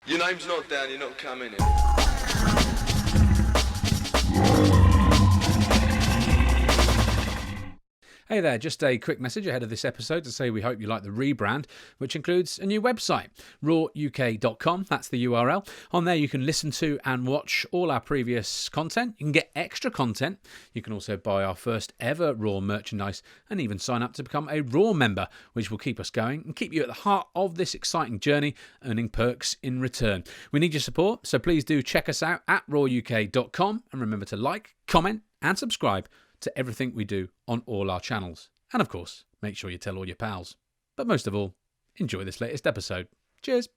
Your name's not down, you're not coming in. Hey there, just a quick message ahead of this episode to say we hope you like the rebrand, which includes a new website, rawuk.com. That's the URL. On there you can listen to and watch all our previous content. You can get extra content. You can also buy our first ever Raw merchandise and even sign up to become a Raw member, which will keep us going and keep you at the heart of this exciting journey, earning perks in return. We need your support, so please do check us out at rawuk.com and remember to like, comment and subscribe to everything we do on all our channels. And of course, make sure you tell all your pals. But most of all, enjoy this latest episode. Cheers.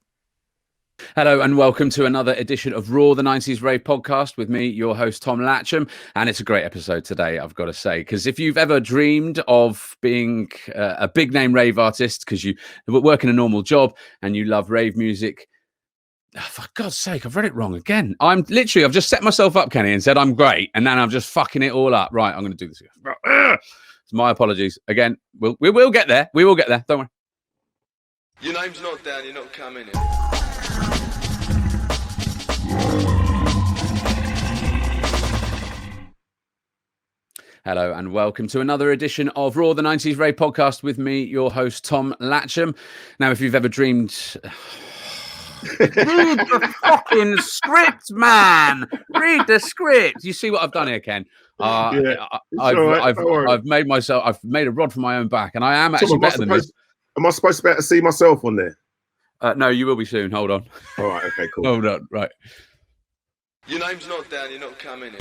Hello and welcome to another edition of Raw, the 90s Rave Podcast with me, your host, Tom Latcham. And it's a great episode today, I've got to say, because if you've ever dreamed of being a big name rave artist, because you work in a normal job and you love rave music, oh, for God's sake, I've read it wrong again. I've just set myself up, Kenny, and said I'm great, and then I'm just fucking it all up. Right, I'm going to do this again. It's my apologies. Again, we will get there. We will get there. Don't worry. Your name's not down, you're not coming in. Hello and welcome to another edition of Raw, the 90s Rave Podcast with me, your host, Tom Latcham. Now, if you've ever dreamed... Read the fucking script, man. Read the script. You see what I've done here, Ken? I've made a rod for my own back, and I am actually better than this. Am I supposed to be able to see myself on there? No, you will be soon. Hold on. All right. Okay. Cool. Hold on. Right. Your name's not down, you're not coming in.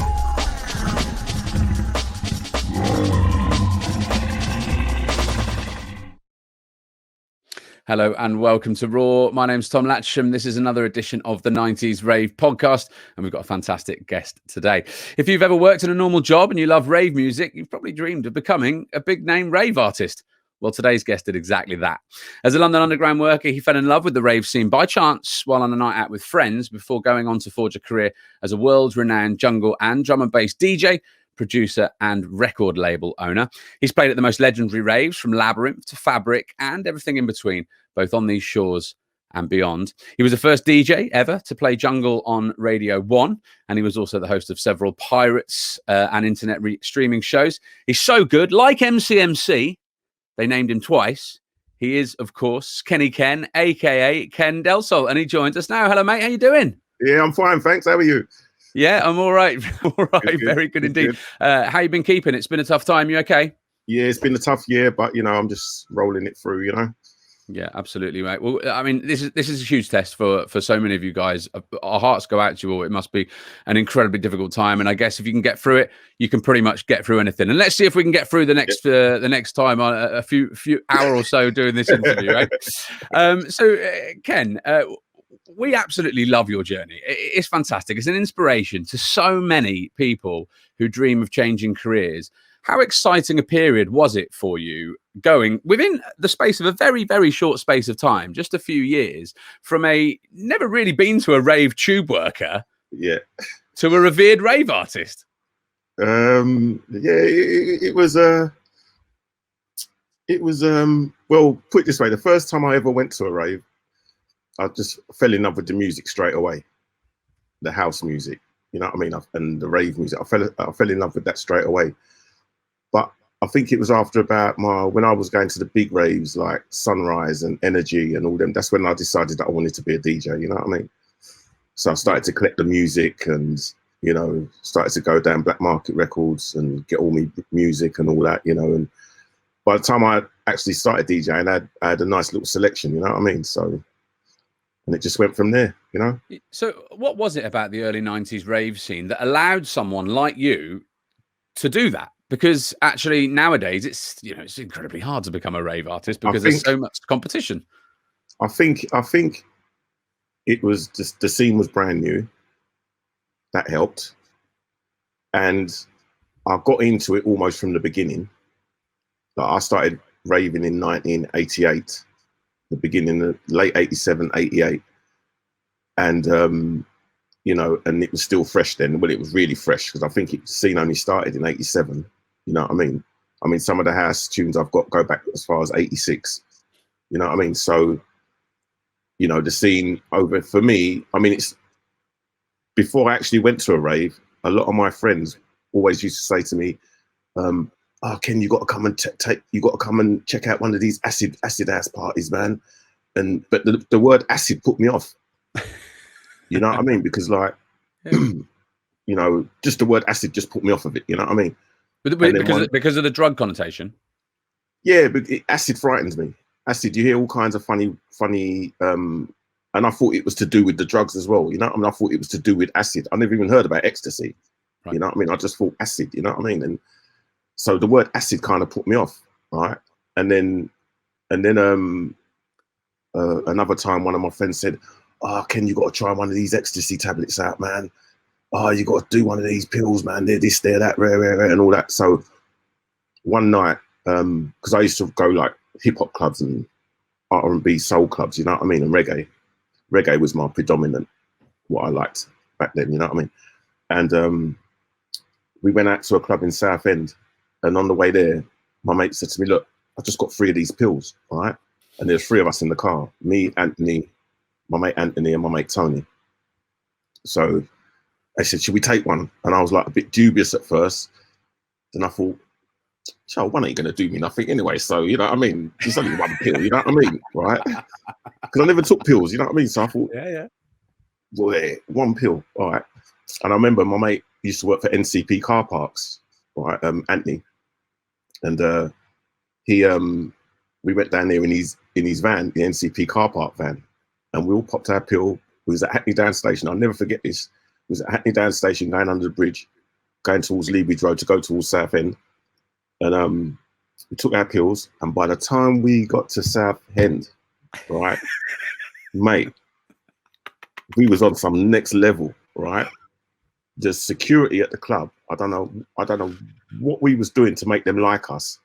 Hello and welcome to Raw. My name's Tom Latcham. This is another edition of the 90s Rave Podcast, and we've got a fantastic guest today. If you've ever worked in a normal job and you love rave music, you've probably dreamed of becoming a big name rave artist. Well, today's guest did exactly that. As a London Underground worker, he fell in love with the rave scene by chance while on a night out with friends before going on to forge a career as a world-renowned jungle and drum and bass DJ, producer and record label owner. He's played at the most legendary raves from Labyrinth to Fabric and everything in between, both on these shores and beyond. He was the first DJ ever to play jungle on Radio 1, and he was also the host of several pirates and internet streaming shows. He's so good, like MCMC, they named him twice. He is, of course, Kenny Ken, a.k.a. Ken Delsol, and he joins us now. Hello, mate. How you doing? Yeah, I'm fine, thanks. How are you? Yeah, I'm all right. All right. Good, very good indeed. How you been keeping? It's been a tough time. You okay? Yeah, it's been a tough year, but, I'm just rolling it through, Yeah, absolutely, mate. Well, I mean, this is a huge test for so many of you guys. Our hearts go out to you all. It must be an incredibly difficult time, and I guess if you can get through it, you can pretty much get through anything. And let's see if we can get through the next time on a few hour or so doing this interview, right? Ken, we absolutely love your journey. It's fantastic. It's an inspiration to so many people who dream of changing careers. How exciting a period was it for you going within the space of a very, very short space of time, just a few years, from a never really been to a rave tube worker to a revered rave artist? It was well, put it this way, the first time I ever went to a rave, I just fell in love with the music straight away. The house music, you know what I mean? And the rave music. I fell in love with that straight away. But I think it was after about when I was going to the big raves like Sunrise and Energy and all them, that's when I decided that I wanted to be a DJ, you know what I mean? So I started to collect the music and, started to go down Black Market Records and get all my music and all that, and by the time I actually started DJing, I had a nice little selection, you know what I mean? So, and it just went from there, So what was it about the early 90s rave scene that allowed someone like you to do that? Because actually nowadays it's incredibly hard to become a rave artist because there's so much competition. I think it was just the scene was brand new. That helped. And I got into it almost from the beginning. Like I started raving in 1988, the beginning of late 87, 88. And and it was still fresh then. Well, it was really fresh because I think the scene only started in 87. You know what I mean? I mean, some of the house tunes I've got go back as far as 86. You know what I mean? So you know, the scene over for me. I mean, it's before I actually went to a rave. A lot of my friends always used to say to me, "Oh, Ken, you got to come and you got to come and check out one of these acid house parties, man." But the word acid put me off. You know what I mean? Because like, you know, just the word acid just put me off of it. You know what I mean? Because of the drug connotation. Yeah, but acid frightens me. Acid, you hear all kinds of funny, and I thought it was to do with the drugs as well. You know what I mean? I thought it was to do with acid. I never even heard about ecstasy. Right. You know what I mean? I just thought acid. You know what I mean? And so the word acid kind of put me off, right? And then another time, one of my friends said, "Oh, Ken, you got to try one of these ecstasy tablets out, man. Oh, you got to do one of these pills, man. They're this, they're that, rare, and all that." So one night, because I used to go like hip hop clubs and R&B soul clubs, you know what I mean, and reggae. Reggae was my predominant, what I liked back then, you know what I mean. And we went out to a club in Southend, and on the way there, my mate said to me, "Look, I just got 3 of these pills, all right?" And there's 3 of us in the car, me, Anthony, my mate Anthony, and my mate Tony. So I said, "Should we take one?" And I was like a bit dubious at first. Then I thought, "Child, one ain't gonna do me nothing anyway." So you know what I mean? It's only one pill, you know what I mean, right? Because I never took pills, you know what I mean? So I thought, well, 1 pill, all right. And I remember my mate used to work for NCP car parks, right? Anthony, and we went down there in his van, the NCP car park van, and we all popped our pill. We was at Hackney Down Station. I'll never forget this. We was at Hackney Down Station, going under the bridge, going towards Levy Road to go towards Southend. And we took our pills, and by the time we got to Southend, right, mate, we was on some next level, right? The security at the club, I don't know what we was doing to make them like us,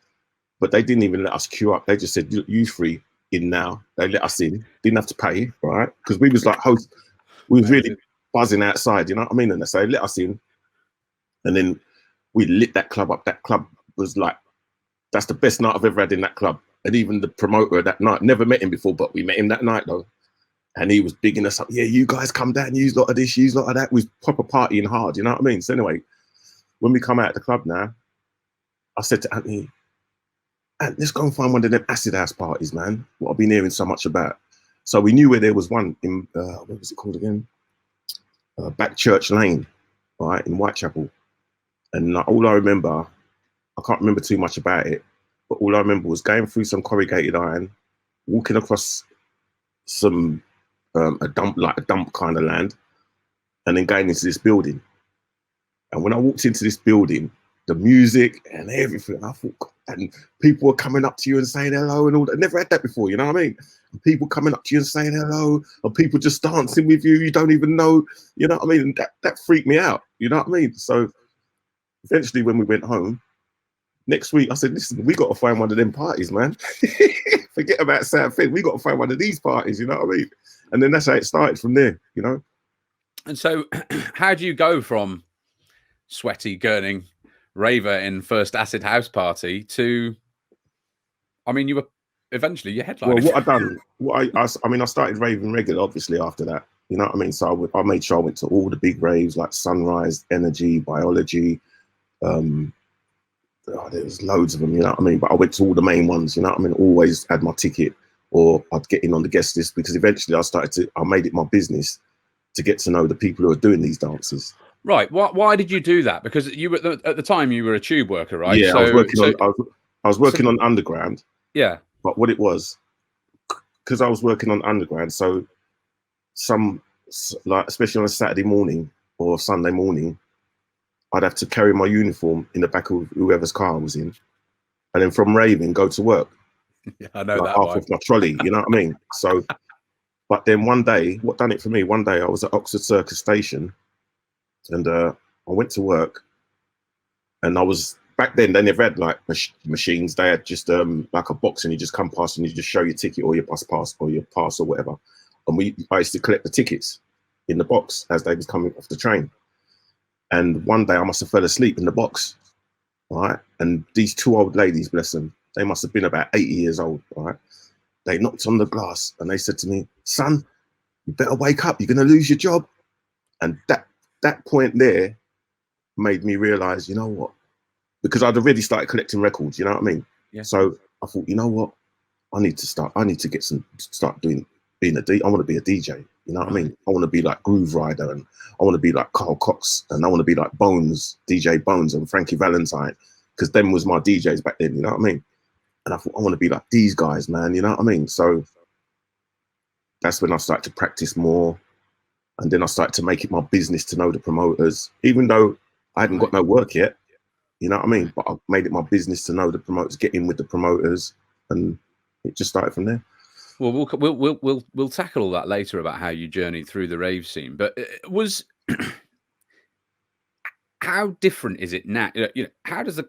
but they didn't even let us queue up. They just said, "You 3 in now." They let us in, didn't have to pay, right? Because we was like we was really buzzing outside, you know what I mean? And they say, "Let us in," and then we lit that club up. That club was like, that's the best night I've ever had in that club. And even the promoter of that night, never met him before, but we met him that night though. And he was bigging us up. "Yeah, you guys come down, use a lot of this, use a lot of that." We was proper partying hard, you know what I mean? So anyway, when we come out of the club now, I said to Anthony, "Ant, let's go and find one of them acid house parties, man. What I've been hearing so much about." So we knew where there was one in, what was it called again? Back Church Lane, right, in Whitechapel. And all I remember, I can't remember too much about it, but all I remember was going through some corrugated iron, walking across some a dump kind of land, and then going into this building. And when I walked into this building, the music and everything, I thought, and people were coming up to you and saying hello and all that. I never had that before, you know what I mean? And people coming up to you and saying hello, and people just dancing with you, you don't even know, you know what I mean? And that freaked me out, you know what I mean? So eventually when we went home, next week, I said, "Listen, we got to find one of them parties, man." Forget about Southend. We got to find one of these parties, you know what I mean? And then that's how it started from there, you know? And so how do you go from sweaty, gurning raver in first acid house party to, I mean, you were eventually your headliner? Well, what I done, I started raving regular, obviously, after that, you know what I mean? So I made sure I went to all the big raves like Sunrise, Energy, Biology, there was loads of them, you know what I mean? But I went to all the main ones, you know what I mean? Always had my ticket, or I'd get in on the guest list, because eventually I made it my business to get to know the people who are doing these dances. Right. Why did you do that? Because you were at the time you were a tube worker, right? Yeah, I was working on underground. Yeah. But what it was, because I was working on underground, so especially on a Saturday morning or Sunday morning, I'd have to carry my uniform in the back of whoever's car I was in, and then from raving, go to work. Yeah, I know that. Half of my trolley, you know what I mean? So, but then one day, what done it for me? One day I was at Oxford Circus Station, and I went to work, and I was, back then they never had like machines. They had just like a box, and you just come past and you just show your ticket or your bus pass or your pass or whatever. And I used to collect the tickets in the box as they was coming off the train. And one day I must have fell asleep in the box, right? And these 2 old ladies, bless them, they must have been about 80 years old, right? They knocked on the glass and they said to me, son, you better wake up. You're going to lose your job. And that point there made me realize, you know what? Because I'd already started collecting records, you know what I mean? Yeah. So I thought, you know what? I need to start being a DJ. I want to be a DJ, you know what I mean? I want to be like Grooverider, and I want to be like Carl Cox, and I want to be like Bones, DJ Bones and Frankie Valentine, because them was my DJs back then, you know what I mean? And I thought, I want to be like these guys, man, you know what I mean? So that's when I started to practice more. And then I started to make it my business to know the promoters, even though I hadn't got no work yet, you know what I mean? But I made it my business to know the promoters, get in with the promoters, and it just started from there. Well, we'll tackle all that later about how you journeyed through the rave scene. But it was how different is it now? You know, how does the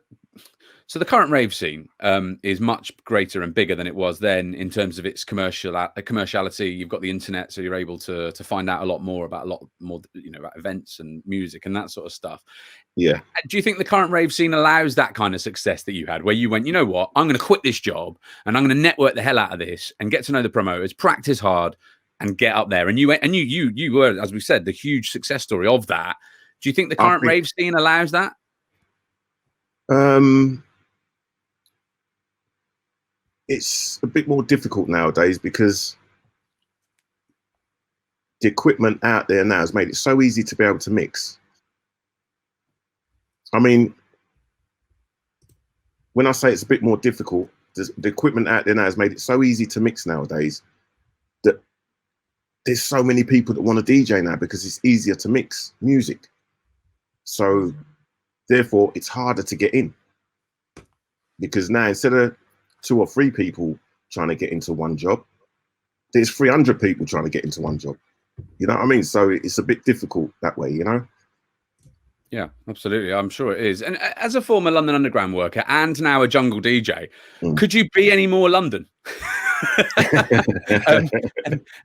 current rave scene is much greater and bigger than it was then in terms of its commerciality. You've got the internet, so you're able to find out a lot more, you know, about events and music and that sort of stuff. Yeah. Do you think the current rave scene allows that kind of success that you had, where you went, you know what, I'm going to quit this job and I'm going to network the hell out of this and get to know the promoters, practice hard, and get up there? And you went, and you were, as we said, the huge success story of that. Do you think the current rave scene allows that? It's a bit more difficult nowadays because the equipment out there now has made it so easy to be able to mix. I mean, when I say it's a bit more difficult, the equipment out there now has made it so easy to mix nowadays that there's so many people that want to DJ now because it's easier to mix music. So therefore it's harder to get in, because now instead of 2 or 3 people trying to get into one job, there's 300 people trying to get into one job. You know what I mean? So it's a bit difficult that way, you know? Yeah, absolutely. I'm sure it is. And as a former London Underground worker and now a jungle DJ, could you be any more London?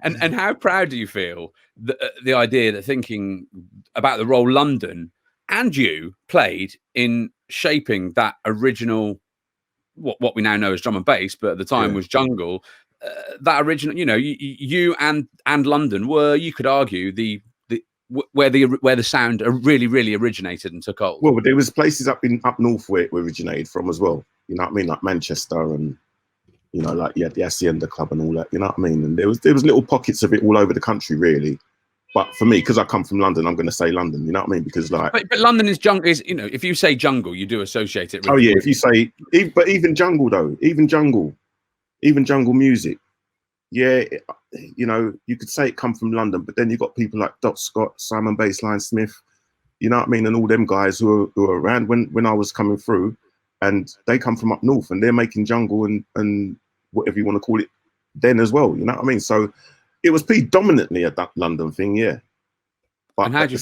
and how proud do you feel the idea that thinking about the role London and you played in shaping that original, what we now know as drum and bass, but at the time was jungle, that original, you know, you and London were, you could argue, where the sound really originated and took hold. Well, there was places up north where it originated from as well. You know what I mean? Like Manchester, and you know, like you had the Hacienda Club and all that. You know what I mean? And there was little pockets of it all over the country, really. But for me, because I come from London, I'm going to say London. You know what I mean? Because like, but London is jungle. Is, you know, if you say jungle, you do associate it. With, if you say, but even jungle though, even jungle music. Yeah, you know, you could say it come from London, but then you got people like Dot Scott, Simon Baseline Smith, you know what I mean, and all them guys who are around when I was coming through, and they come from up north, and they're making jungle and whatever you want to call it then as well, you know what I mean? So it was predominantly a London thing, yeah. But and how do you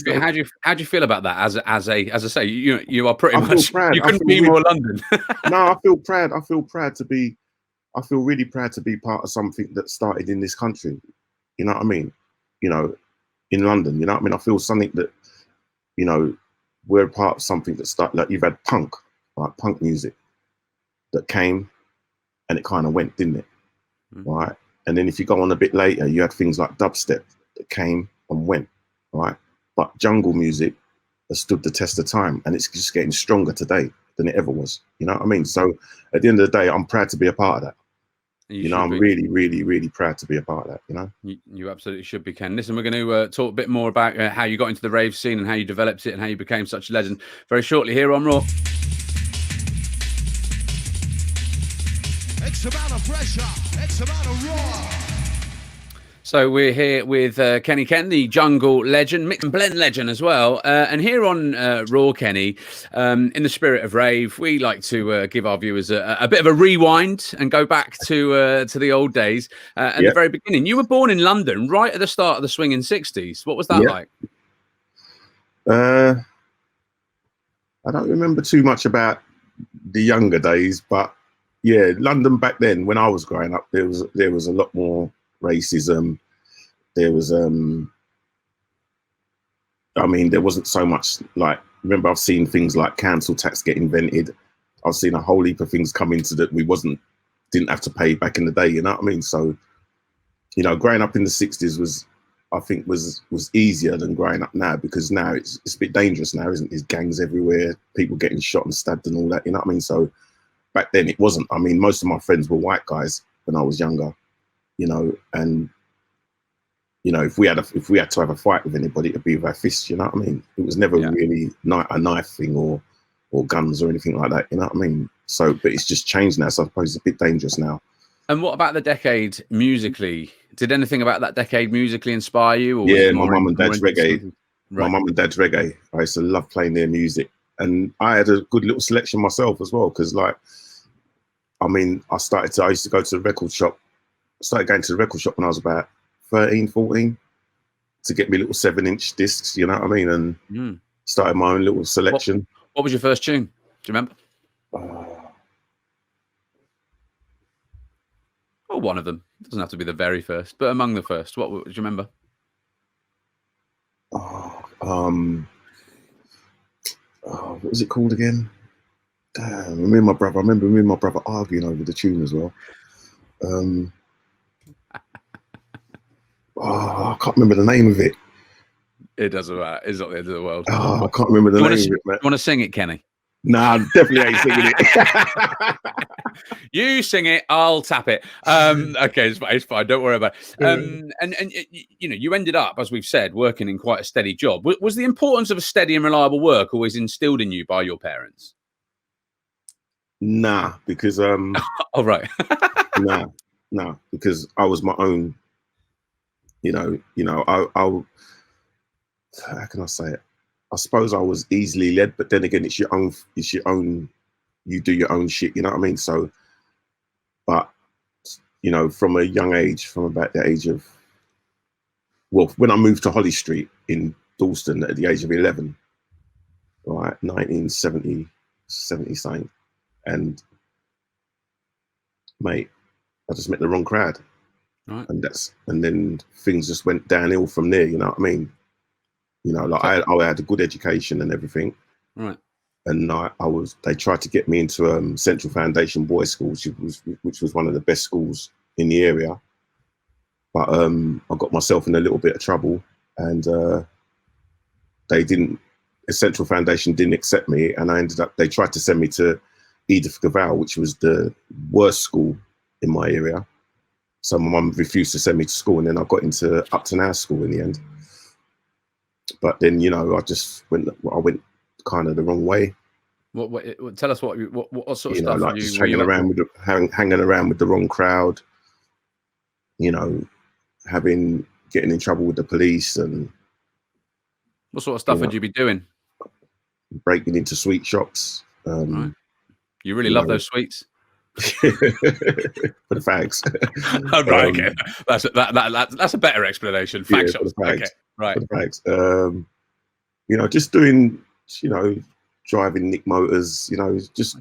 feel about that? As I say, you are pretty much proud. You couldn't be more London. No, I feel proud. I feel really proud to be part of something that started in this country. You know what I mean? You know, in London, you know what I mean? I feel something that, you know, we're part of something that started, like you've had punk, like punk music that came and it kind of went, didn't it? Right. And then if you go on a bit later, you had things like dubstep that came and went, right? But jungle music has stood the test of time, and it's just getting stronger today than it ever was. You know what I mean? So at the end of the day, I'm proud to be a part of that. You know, I'm really proud to be a part of that, you know? You absolutely should be, Ken. Listen, we're going to talk a bit more about how you got into the rave scene and how you developed it and how you became such a legend very shortly here on Raw. X amount of pressure, X amount of raw. So we're here with Kenny Ken, the jungle legend, mix and blend legend as well. And here on Raw, Kenny, in the spirit of rave, we like to give our viewers a bit of a rewind and go back to the old days at the very beginning. You were born in London right at the start of the swinging 60s. What was that like? I don't remember too much about the younger days, but yeah, London back then, when I was growing up, there was a lot more racism. There was I mean, there wasn't so much, like, remember, I've seen things like council tax get invented. I've seen a whole heap of things come into that we didn't have to pay back in the day, you know what I mean? So you know, growing up in the 60s was easier than growing up now, because now it's a bit dangerous now, isn't it? There's gangs everywhere, people getting shot and stabbed and all that, you know what I mean? So back then it wasn't. I mean, most of my friends were white guys when I was younger, you know, and you know, if we had to have a fight with anybody, it'd be with our fists, you know what I mean? It was never really a knife thing or guns or anything like that, you know what I mean? So, but it's just changed now, so I suppose it's a bit dangerous now. And what about the decade musically? Did anything about that decade musically inspire you? Or Yeah, my mum and dad's reggae. Right. My mum and dad's reggae. I used to love playing their music, and I had a good little selection myself as well. Because, like, I mean, I used to go to the record shop. I started going to the record shop when I was about 13, 14 to get me little 7-inch discs. You know what I mean? And started my own little selection. What was your first tune? Do you remember? Or one of them. It doesn't have to be the very first, but among the first. What do you remember? What was it called again? Damn, me and my brother. I remember me and my brother arguing over the tune as well. I can't remember the name of it. It doesn't matter. It's not the end of the world. I can't remember the name of it, man. You want to sing it, Kenny? Nah, definitely ain't singing it. You sing it, I'll tap it. Okay, it's fine. Don't worry about it. And you know, you ended up, as we've said, working in quite a steady job. Was the importance of a steady and reliable work always instilled in you by your parents? Nah, because oh right. nah, because I was my own. You know, I how can I say it? I suppose I was easily led, but then again, it's your own. You do your own shit. You know what I mean? So, but you know, from a young age, from about the age of, well, when I moved to Holly Street in Dalston at the age of 11, right, 1970 something, and mate, I just met the wrong crowd, right, and then things just went downhill from there. You know what I mean? You know, like I had a good education and everything, right. And they tried to get me into Central Foundation Boys School, which was one of the best schools in the area. But I got myself in a little bit of trouble, and Central Foundation didn't accept me, and they tried to send me to Edith Cavell, which was the worst school in my area. So my mum refused to send me to school, and then I got into Upton House School in the end. But then, you know, I went kind of the wrong way. What tell us what sort of stuff? Like just hanging around with the wrong crowd. You know, getting in trouble with the police, and what sort of stuff would you be doing? Breaking into sweet shops. Right. You really love those sweets. For the fags. Oh, right, okay. That's a better explanation. Fag shops. Okay, right. For the fags. You know, just doing, you know, driving Nick motors, you know, just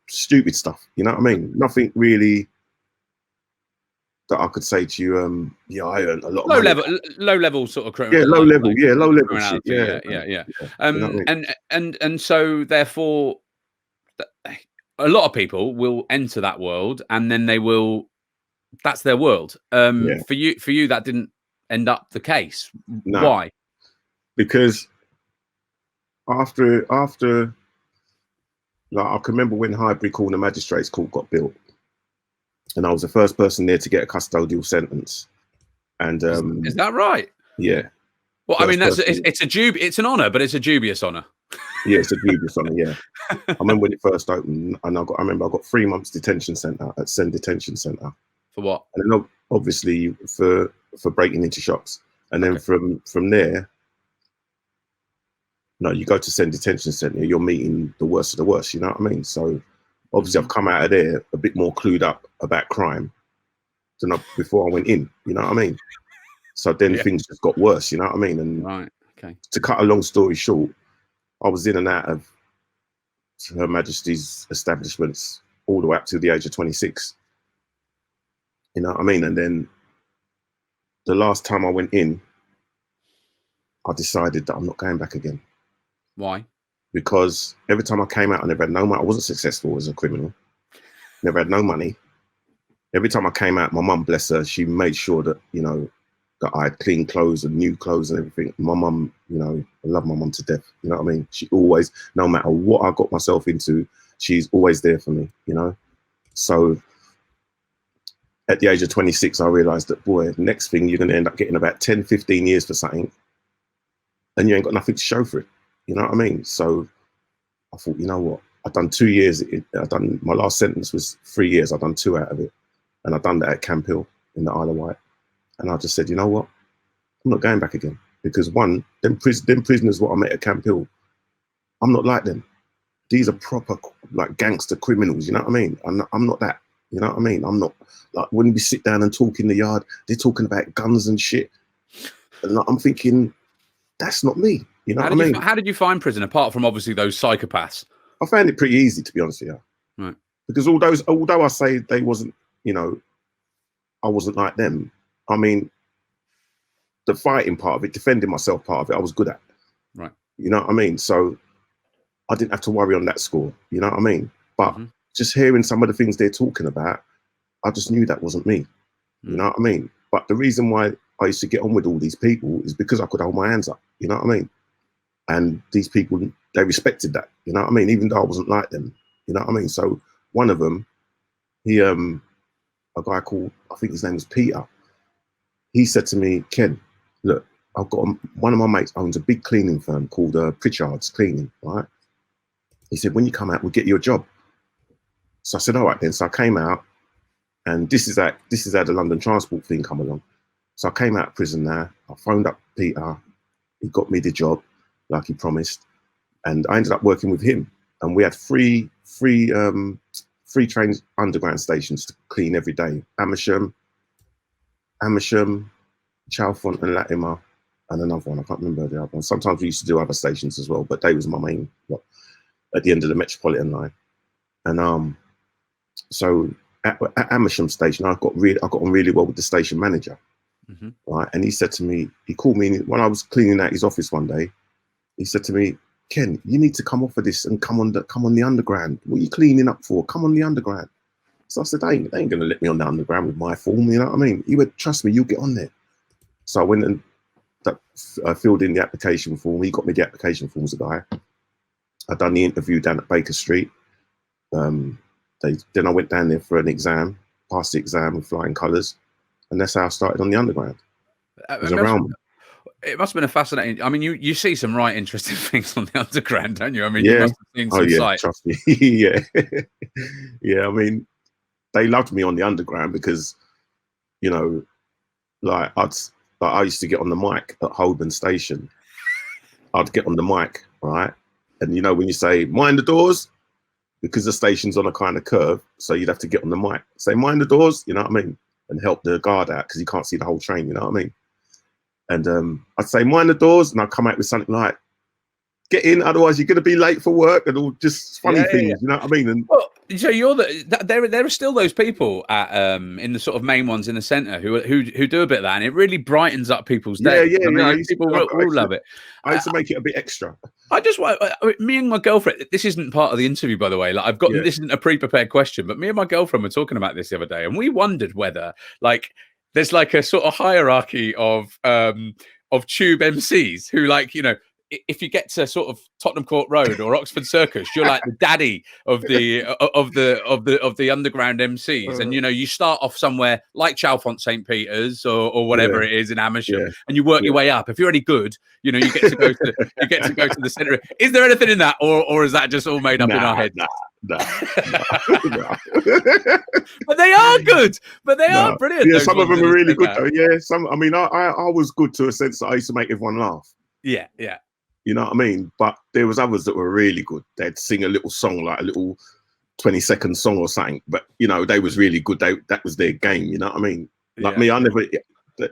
stupid stuff. You know what I mean? Nothing really that I could say to you. Yeah, I earned a lot of money. Low level sort of criminal. Yeah, low level shit. Yeah. You know what I mean? And so therefore, a lot of people will enter that world, and then they will. That's their world. For you, that didn't end up the case. No. Why? Because after like, I can remember when Highbury Corner Magistrates Court got built, and I was the first person there to get a custodial sentence. And is that right? Yeah. Well, I mean, it's an honour, but it's a dubious honour. Yeah, it's a dubious honour. Yeah. I remember when it first opened, and I remember I got 3 months detention centre at Send Detention Centre. For what? And then obviously for breaking into shops, and then from there. No, you go to Send Detention Centre, you're meeting the worst of the worst, you know what I mean? So obviously I've come out of there a bit more clued up about crime than before I went in, you know what I mean? So then things just got worse, you know what I mean? And to cut a long story short, I was in and out of Her Majesty's establishments all the way up to the age of 26. You know what I mean? And then the last time I went in, I decided that I'm not going back again. Why? Because every time I came out, I never had no money. I wasn't successful as a criminal. Never had no money. every time I came out, my mum, bless her, she made sure that, you know, that I had clean clothes and new clothes and everything. My mum, you know, I love my mum to death. You know what I mean? She always, no matter what I got myself into, she's always there for me, you know? So at the age of 26, I realized that, boy, the next thing you're going to end up getting about 10, 15 years for something and you ain't got nothing to show for it. You know what I mean? So I thought, you know what? I've done 2 years. My last sentence was 3 years. I've done 2 out of it. And I've done that at Camp Hill in the Isle of Wight. And I just said, you know what? I'm not going back again. Because one, them prisoners what I met at Camp Hill, I'm not like them. These are proper like gangster criminals, you know what I mean? I'm not that, you know what I mean? I'm not, like when we sit down and talk in the yard, they're talking about guns and shit. And I'm thinking, that's not me, you know what I mean? How did you find prison, apart from obviously those psychopaths? I found it pretty easy, to be honest with you. Right. Because although I say they wasn't, you know, I wasn't like them, I mean, the fighting part of it, defending myself part of it, I was good at. Right. You know what I mean? So I didn't have to worry on that score. You know what I mean? But just hearing some of the things they're talking about, I just knew that wasn't me. You know what I mean? But the reason why I used to get on with all these people is because I could hold my hands up. You know what I mean? And these people, they respected that. You know what I mean? Even though I wasn't like them. You know what I mean? So one of them, he, a guy called, I think his name was Peter. He said to me, Ken, look, I've got one of my mates owns a big cleaning firm called Pritchard's Cleaning, right? He said, when you come out, we'll get you a job. So I said, all right then. So I came out, and this is how the London transport thing come along. So I came out of prison there. I phoned up Peter. He got me the job, like he promised, and I ended up working with him. And we had three train underground stations to clean every day: Amersham, Chalfont and Latimer, and another one. I can't remember the other one. Sometimes we used to do other stations as well, but they was my main at the end of the Metropolitan line. And so at Amersham station, I got on really well with the station manager, right? And he said to me, he called me when I was cleaning out his office one day. He said to me, Ken, you need to come off of this and come on the underground. What are you cleaning up for? Come on the underground. So I said, they ain't going to let me on the underground with my form, you know what I mean? He went, trust me, you'll get on there. So I went and filled in the application form. He got me the application form as a guy. I'd done the interview down at Baker Street. Then I went down there for an exam, passed the exam with flying colours, and that's how I started on the underground. It must have been a fascinating. I mean, you see some right interesting things on the underground, don't you? I mean, you must have seen some sights. Trust me. Yeah, yeah. I mean, they loved me on the underground because, you know, like I used to get on the mic at Holborn Station. I'd get on the mic, right? And you know, when you say mind the doors, because the station's on a kind of curve, so you'd have to get on the mic, say mind the doors, you know what I mean, and help the guard out because you can't see the whole train, you know what I mean. And I'd say mind the doors, and I'd come out with something like, get in, otherwise you're going to be late for work, and all just funny things, you know what I mean. And well, so there are still those people at in the sort of main ones in the centre who do a bit of that, and it really brightens up people's day. People will love it. I used to make it a bit extra. I just want me and my girlfriend. This isn't part of the interview, by the way. Like this isn't a pre-prepared question, but me and my girlfriend were talking about this the other day, and we wondered whether there's like a sort of hierarchy of tube MCs who, like, you know, if you get to sort of Tottenham Court Road or Oxford Circus, you're like the daddy of the underground MCs, and you know, you start off somewhere like Chalfont St Peter's or whatever it is in Amersham, and you work your way up. If you're any good, you know, you get to go to the centre. Is there anything in that, or is that just all made up in our heads? No. But they are good. But they are brilliant. Yeah, some of them are really good though. Yeah, some. I mean, I was good to a sense that I used to make everyone laugh. Yeah. You know what I mean? But there was others that were really good. They'd sing a little song, like a little 20-second song or something. But, you know, they was really good. That was their game, you know what I mean? Like me,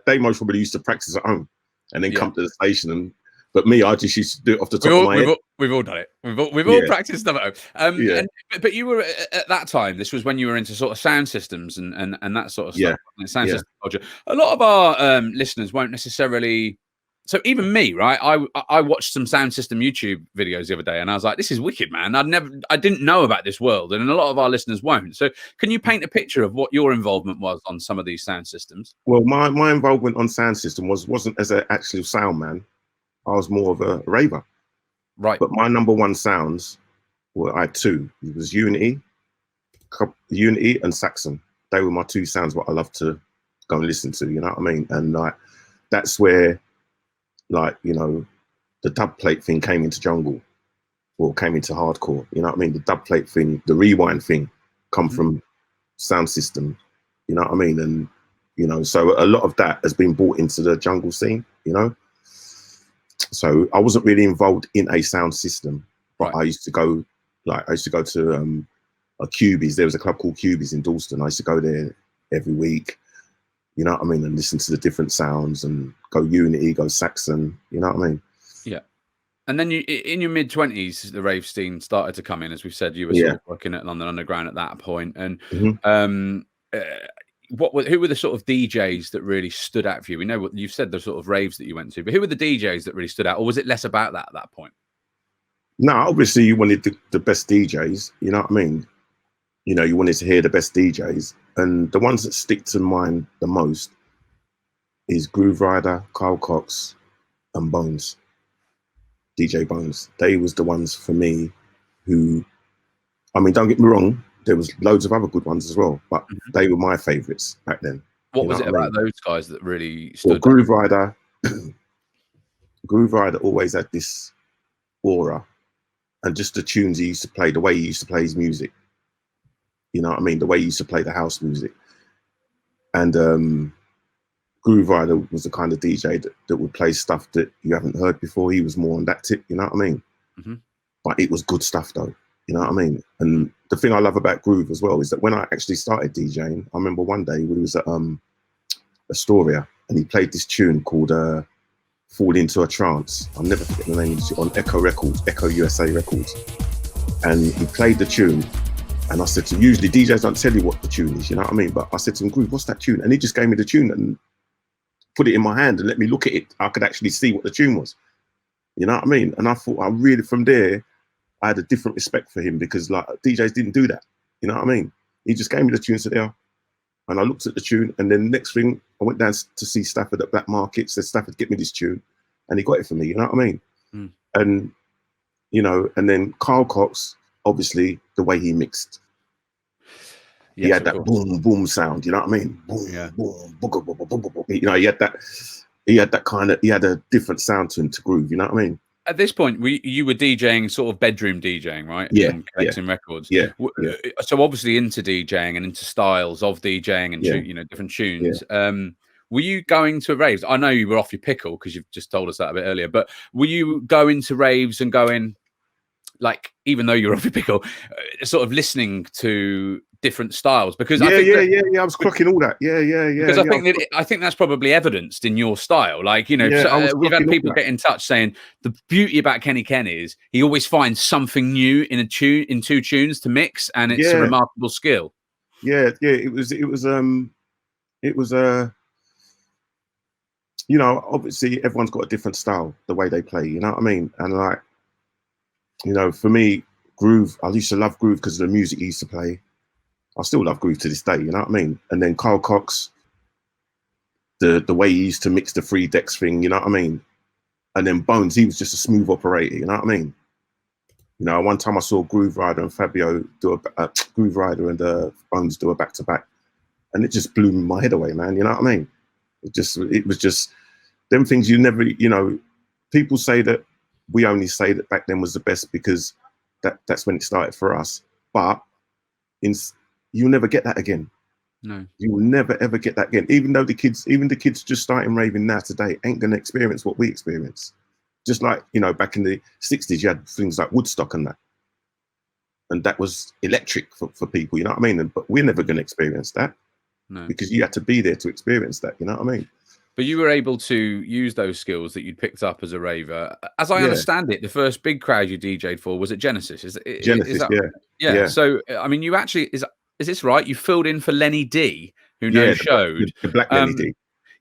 they most probably used to practice at home and then come to the station. But me, I just used to do it off the top of my head. We've all done it. We've all practiced stuff at home. But you were, at that time, this was when you were into sort of sound systems and that sort of stuff. Sound system culture. A lot of our listeners won't necessarily So even me, right? I watched some sound system YouTube videos the other day, and I was like, "This is wicked, man! I didn't know about this world, and a lot of our listeners won't." So, can you paint a picture of what your involvement was on some of these sound systems? Well, my involvement on sound system wasn't as an actual sound man. I was more of a raver. Right. But my number one sounds were, I had two. It was Unity and Saxon. They were my two sounds what I love to go and listen to. You know what I mean? And like that's where, like, you know, the dub plate thing came into jungle, or came into hardcore. You know what I mean? The dub plate thing, the rewind thing, come from sound system. You know what I mean? And you know, so a lot of that has been brought into the jungle scene. You know, so I wasn't really involved in a sound system. But I used to go, to a Cubies. There was a club called Cubies in Dalston. I used to go there every week. You know what I mean? And listen to the different sounds and go Unity, go Saxon. You know what I mean? Yeah. And then you, in your mid-20s, the rave scene started to come in. As we've said, you were sort of working at London Underground at that point. And who were the sort of DJs that really stood out for you? We know what you've said, the sort of raves that you went to, but who were the DJs that really stood out? Or was it less about that at that point? No, obviously you wanted the best DJs. You know what I mean? You know, you wanted to hear the best DJs. And the ones that stick to mind the most is Grooverider, Carl Cox, and Bones. DJ Bones. They was the ones for me who, I mean, don't get me wrong, there was loads of other good ones as well, but they were my favourites back then. What was it about those guys that really stood out? Grooverider, Grooverider always had this aura, and just the tunes he used to play, the way he used to play his music. You know what I mean? The way he used to play the house music. And Grooverider was the kind of DJ that would play stuff that you haven't heard before. He was more on that tip, you know what I mean? But it was good stuff though, you know what I mean? And the thing I love about Groove as well is that when I actually started DJing, I remember one day when he was at Astoria and he played this tune called Fall Into a Trance. I'll never forget the name, on Echo Records, Echo USA Records. And he played the tune. And I said to him, usually DJs don't tell you what the tune is, you know what I mean? But I said to him, Groove, what's that tune? And he just gave me the tune and put it in my hand and let me look at it. I could actually see what the tune was. You know what I mean? And I thought, I really, from there, I had a different respect for him because like DJs didn't do that. You know what I mean? He just gave me the tune, said, yeah. And I looked at the tune, and then next thing, I went down to see Stafford at Black Market, said, Stafford, get me this tune. And he got it for me, you know what I mean? And, you know, and then Carl Cox, obviously, the way he mixed. He had that boom, boom sound, you know what I mean? Boom, boom, booga, booga, booga, booga. You know, he had that kind of, he had a different sound to him to Groove, you know what I mean? At this point, you were DJing, sort of bedroom DJing, right? Yeah. And collecting records. Yeah. So obviously into DJing and into styles of DJing and you know, different tunes. Were you going to raves? I know you were off your pickle because you've just told us that a bit earlier, but were you going to raves and going, like, even though you're off your pickle, sort of listening to different styles? Because I think I was clocking all that. Because I think that's probably evidenced in your style. Like, you know, we've had people get in touch saying the beauty about Ken is he always finds something new in two tunes to mix, and it's a remarkable skill. It was you know, obviously everyone's got a different style, the way they play, you know what I mean? And like, you know, for me, Groove, I used to love Groove because of the music he used to play. I still love Groove to this day, you know what I mean? And then Carl Cox, the way he used to mix the 3 decks thing, you know what I mean? And then Bones, he was just a smooth operator, you know what I mean? You know, one time I saw Grooverider and Fabio do Grooverider and Bones do a back-to-back, and it just blew my head away, man, you know what I mean? It was just them things you never, you know, people say that we only say that back then was the best because that's when it started for us. But you'll never get that again. No. You will never, ever get that again. Even the kids just starting raving now today ain't going to experience what we experience. Just like, you know, back in the 60s, you had things like Woodstock and that. And that was electric for people, you know what I mean? But we're never going to experience that. No. Because you had to be there to experience that, you know what I mean? But you were able to use those skills that you'd picked up as a raver. As I understand it, the first big crowd you DJ'd for was at Genesis. Genesis, yeah. So, I mean, you actually, is this right? You filled in for Lenny D, who now showed. The Black Lenny D.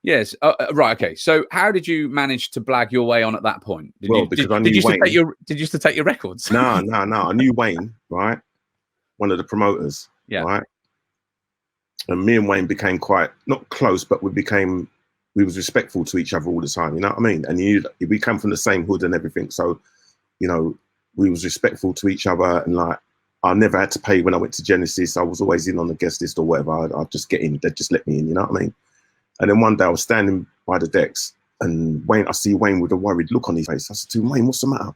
Yes. Right. Okay. So, how did you manage to blag your way on at that point? Because I knew did you Wayne. Did you used to take your records? No. I knew Wayne, right? One of the promoters, right? And me and Wayne became quite not close, but we was respectful to each other all the time. You know what I mean? And we come from the same hood and everything, so you know we was respectful to each other. And like, I never had to pay when I went to Genesis. I was always in on the guest list or whatever. I'd just get in. They'd just let me in. You know what I mean? And then one day I was standing by the decks, and I see Wayne with a worried look on his face. I said to him, "Wayne, what's the matter?"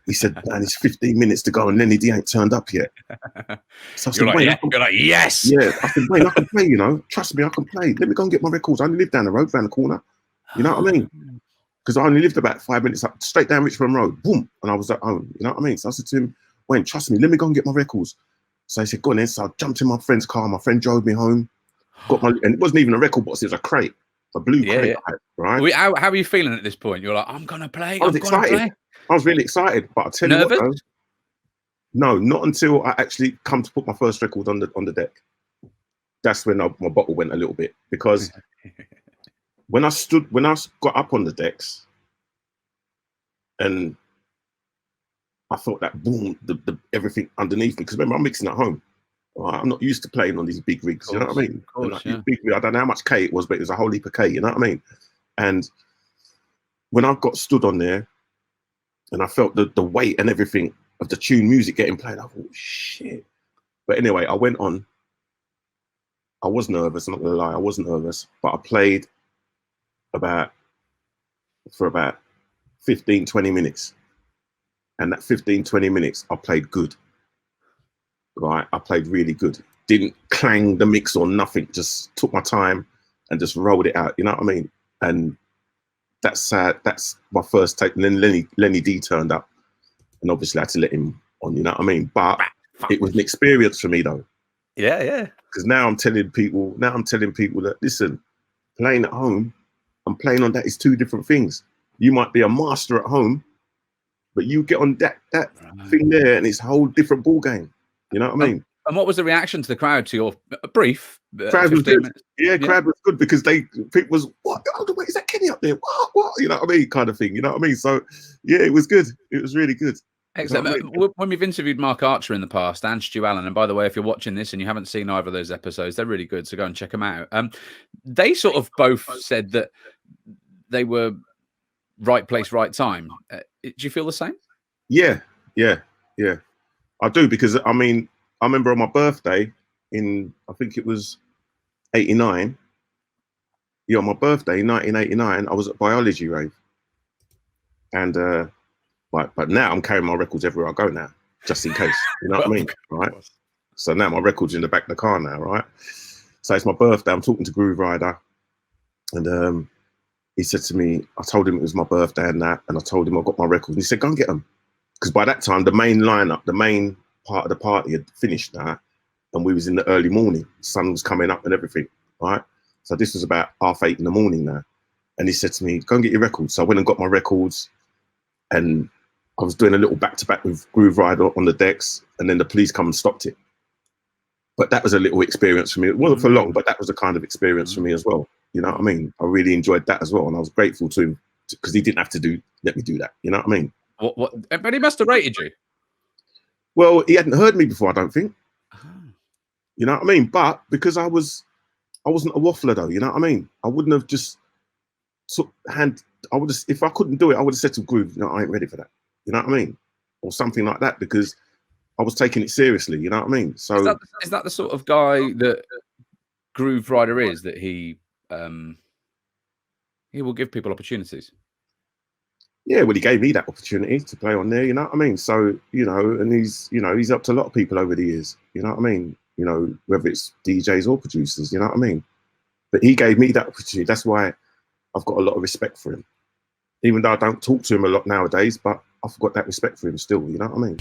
He said, "Man, it's 15 minutes to go, and Lenny D ain't turned up yet." So I said, Wayne, you're like, yes. Yeah, I said, Wayne, I can play. You know, trust me, I can play. Let me go and get my records. I only live down the road, round the corner. You know what I mean? Because I only lived about 5 minutes up, straight down Richmond Road. Boom, and I was at home. You know what I mean? So I said to him, "Wayne, trust me. Let me go and get my records." So he said, "Go on then." So I jumped in my friend's car. My friend drove me home. And it wasn't even a record box. It was a crate. A blue crate, right? How are you feeling at this point? You're like, I'm gonna play. I was excited. I was really excited, but I tell you what, though, no, not until I actually come to put my first record on the deck. That's when my bottle went a little bit, because when I got up on the decks, and I thought that boom, the everything underneath me. Because remember, I'm mixing at home. I'm not used to playing on these big rigs, you know what I mean? Course, like, I don't know how much K it was, but it was a whole heap of K, you know what I mean? And when I got stood on there and I felt the weight and everything of the tune music getting played, I thought, shit. But anyway, I went on. I was nervous, I'm not gonna lie, I wasn't nervous, but I played for about 15, 20 minutes. And that 15, 20 minutes, I played good. Right, I played really good. Didn't clang the mix or nothing. Just took my time and just rolled it out. You know what I mean? And that's my first take. And then Lenny D turned up, and obviously I had to let him on. You know what I mean? But it was an experience for me, though. Yeah. Because now I'm telling people that, listen, playing at home and playing on that is two different things. You might be a master at home, but you get on that thing there, and it's a whole different ball game. You know what I mean? And what was the reaction to the crowd to your brief? Crowd was good. Yeah, crowd was good, because people was, what? Oh, wait, is that Kenny up there? What? You know what I mean? Kind of thing. You know what I mean? So yeah, it was good. It was really good. Excellent. You know what I mean? When we've interviewed Mark Archer in the past and Stu Allen, and by the way, if you're watching this and you haven't seen either of those episodes, they're really good. So go and check them out. They sort of both said that they were right place, right time. Do you feel the same? Yeah. I do, because I mean, I remember on my birthday in, I think it was 89. Yeah, on my birthday, 1989, I was at Biology Rave. And but now I'm carrying my records everywhere I go now, just in case. You know what I mean? Right. So now my record's in the back of the car now, right? So it's my birthday. I'm talking to Grooverider, and he said to me, I told him it was my birthday and that, and I told him I got my records. And he said, go and get them. Because by that time, the main lineup, the main part of the party had finished now, and we was in the early morning. The sun was coming up and everything, right? So this was about 8:30 in the morning now. And he said to me, go and get your records. So I went and got my records, and I was doing a little back-to-back with Grooverider on the decks, and then the police come and stopped it. But that was a little experience for me. It wasn't for long, but that was a kind of experience for me as well. You know what I mean? I really enjoyed that as well. And I was grateful to him, because he didn't have to let me do that. You know what I mean? What? But he must have rated you. Well, he hadn't heard me before, I don't think. You know what I mean? But because I wasn't a waffler, though. You know what I mean? I wouldn't have just if I couldn't do it, I would have said to Groove, no, I ain't ready for that. You know what I mean? Or something like that, because I was taking it seriously. You know what I mean? So is that the sort of guy that Grooverider is? That he will give people opportunities. Yeah, well, he gave me that opportunity to play on there, you know what I mean? So, you know, and he's helped a lot of people over the years, you know what I mean? You know, whether it's DJs or producers, you know what I mean? But he gave me that opportunity. That's why I've got a lot of respect for him. Even though I don't talk to him a lot nowadays, but I've got that respect for him still, you know what I mean?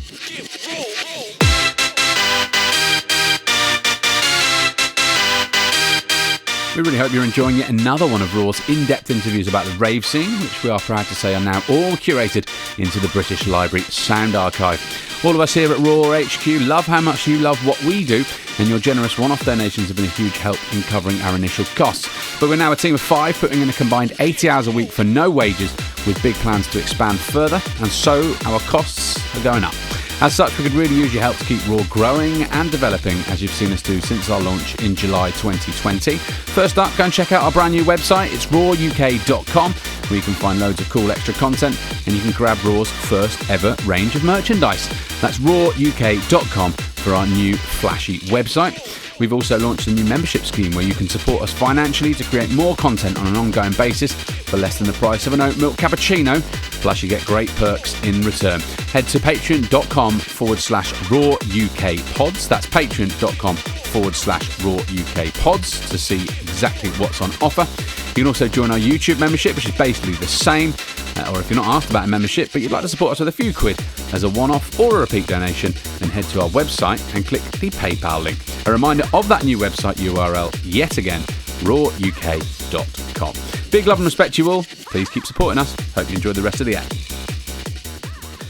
We really hope you're enjoying yet another one of Raw's in-depth interviews about the rave scene, which we are proud to say are now all curated into the British Library Sound Archive. All of us here at Raw HQ love how much you love what we do, and your generous one-off donations have been a huge help in covering our initial costs. But we're now a team of 5, putting in a combined 80 hours a week for no wages, with big plans to expand further, and so our costs are going up. As such, we could really use your help to keep Raw growing and developing, as you've seen us do since our launch in July 2020. First up, go and check out our brand new website. It's rawuk.com, where you can find loads of cool extra content, and you can grab Raw's first ever range of merchandise. That's rawuk.com for our new flashy website. We've also launched a new membership scheme where you can support us financially to create more content on an ongoing basis for less than the price of an oat milk cappuccino. Plus, you get great perks in return. Head to patreon.com/rawukpods. That's patreon.com/rawukpods to see exactly what's on offer. You can also join our YouTube membership, which is basically the same. Or if you're not asked about a membership, but you'd like to support us with a few quid as a one-off or a repeat donation, then head to our website and click the PayPal link. A reminder of that new website URL, yet again, rawuk.com. Big love and respect to you all. Please keep supporting us. Hope you enjoyed the rest of the act.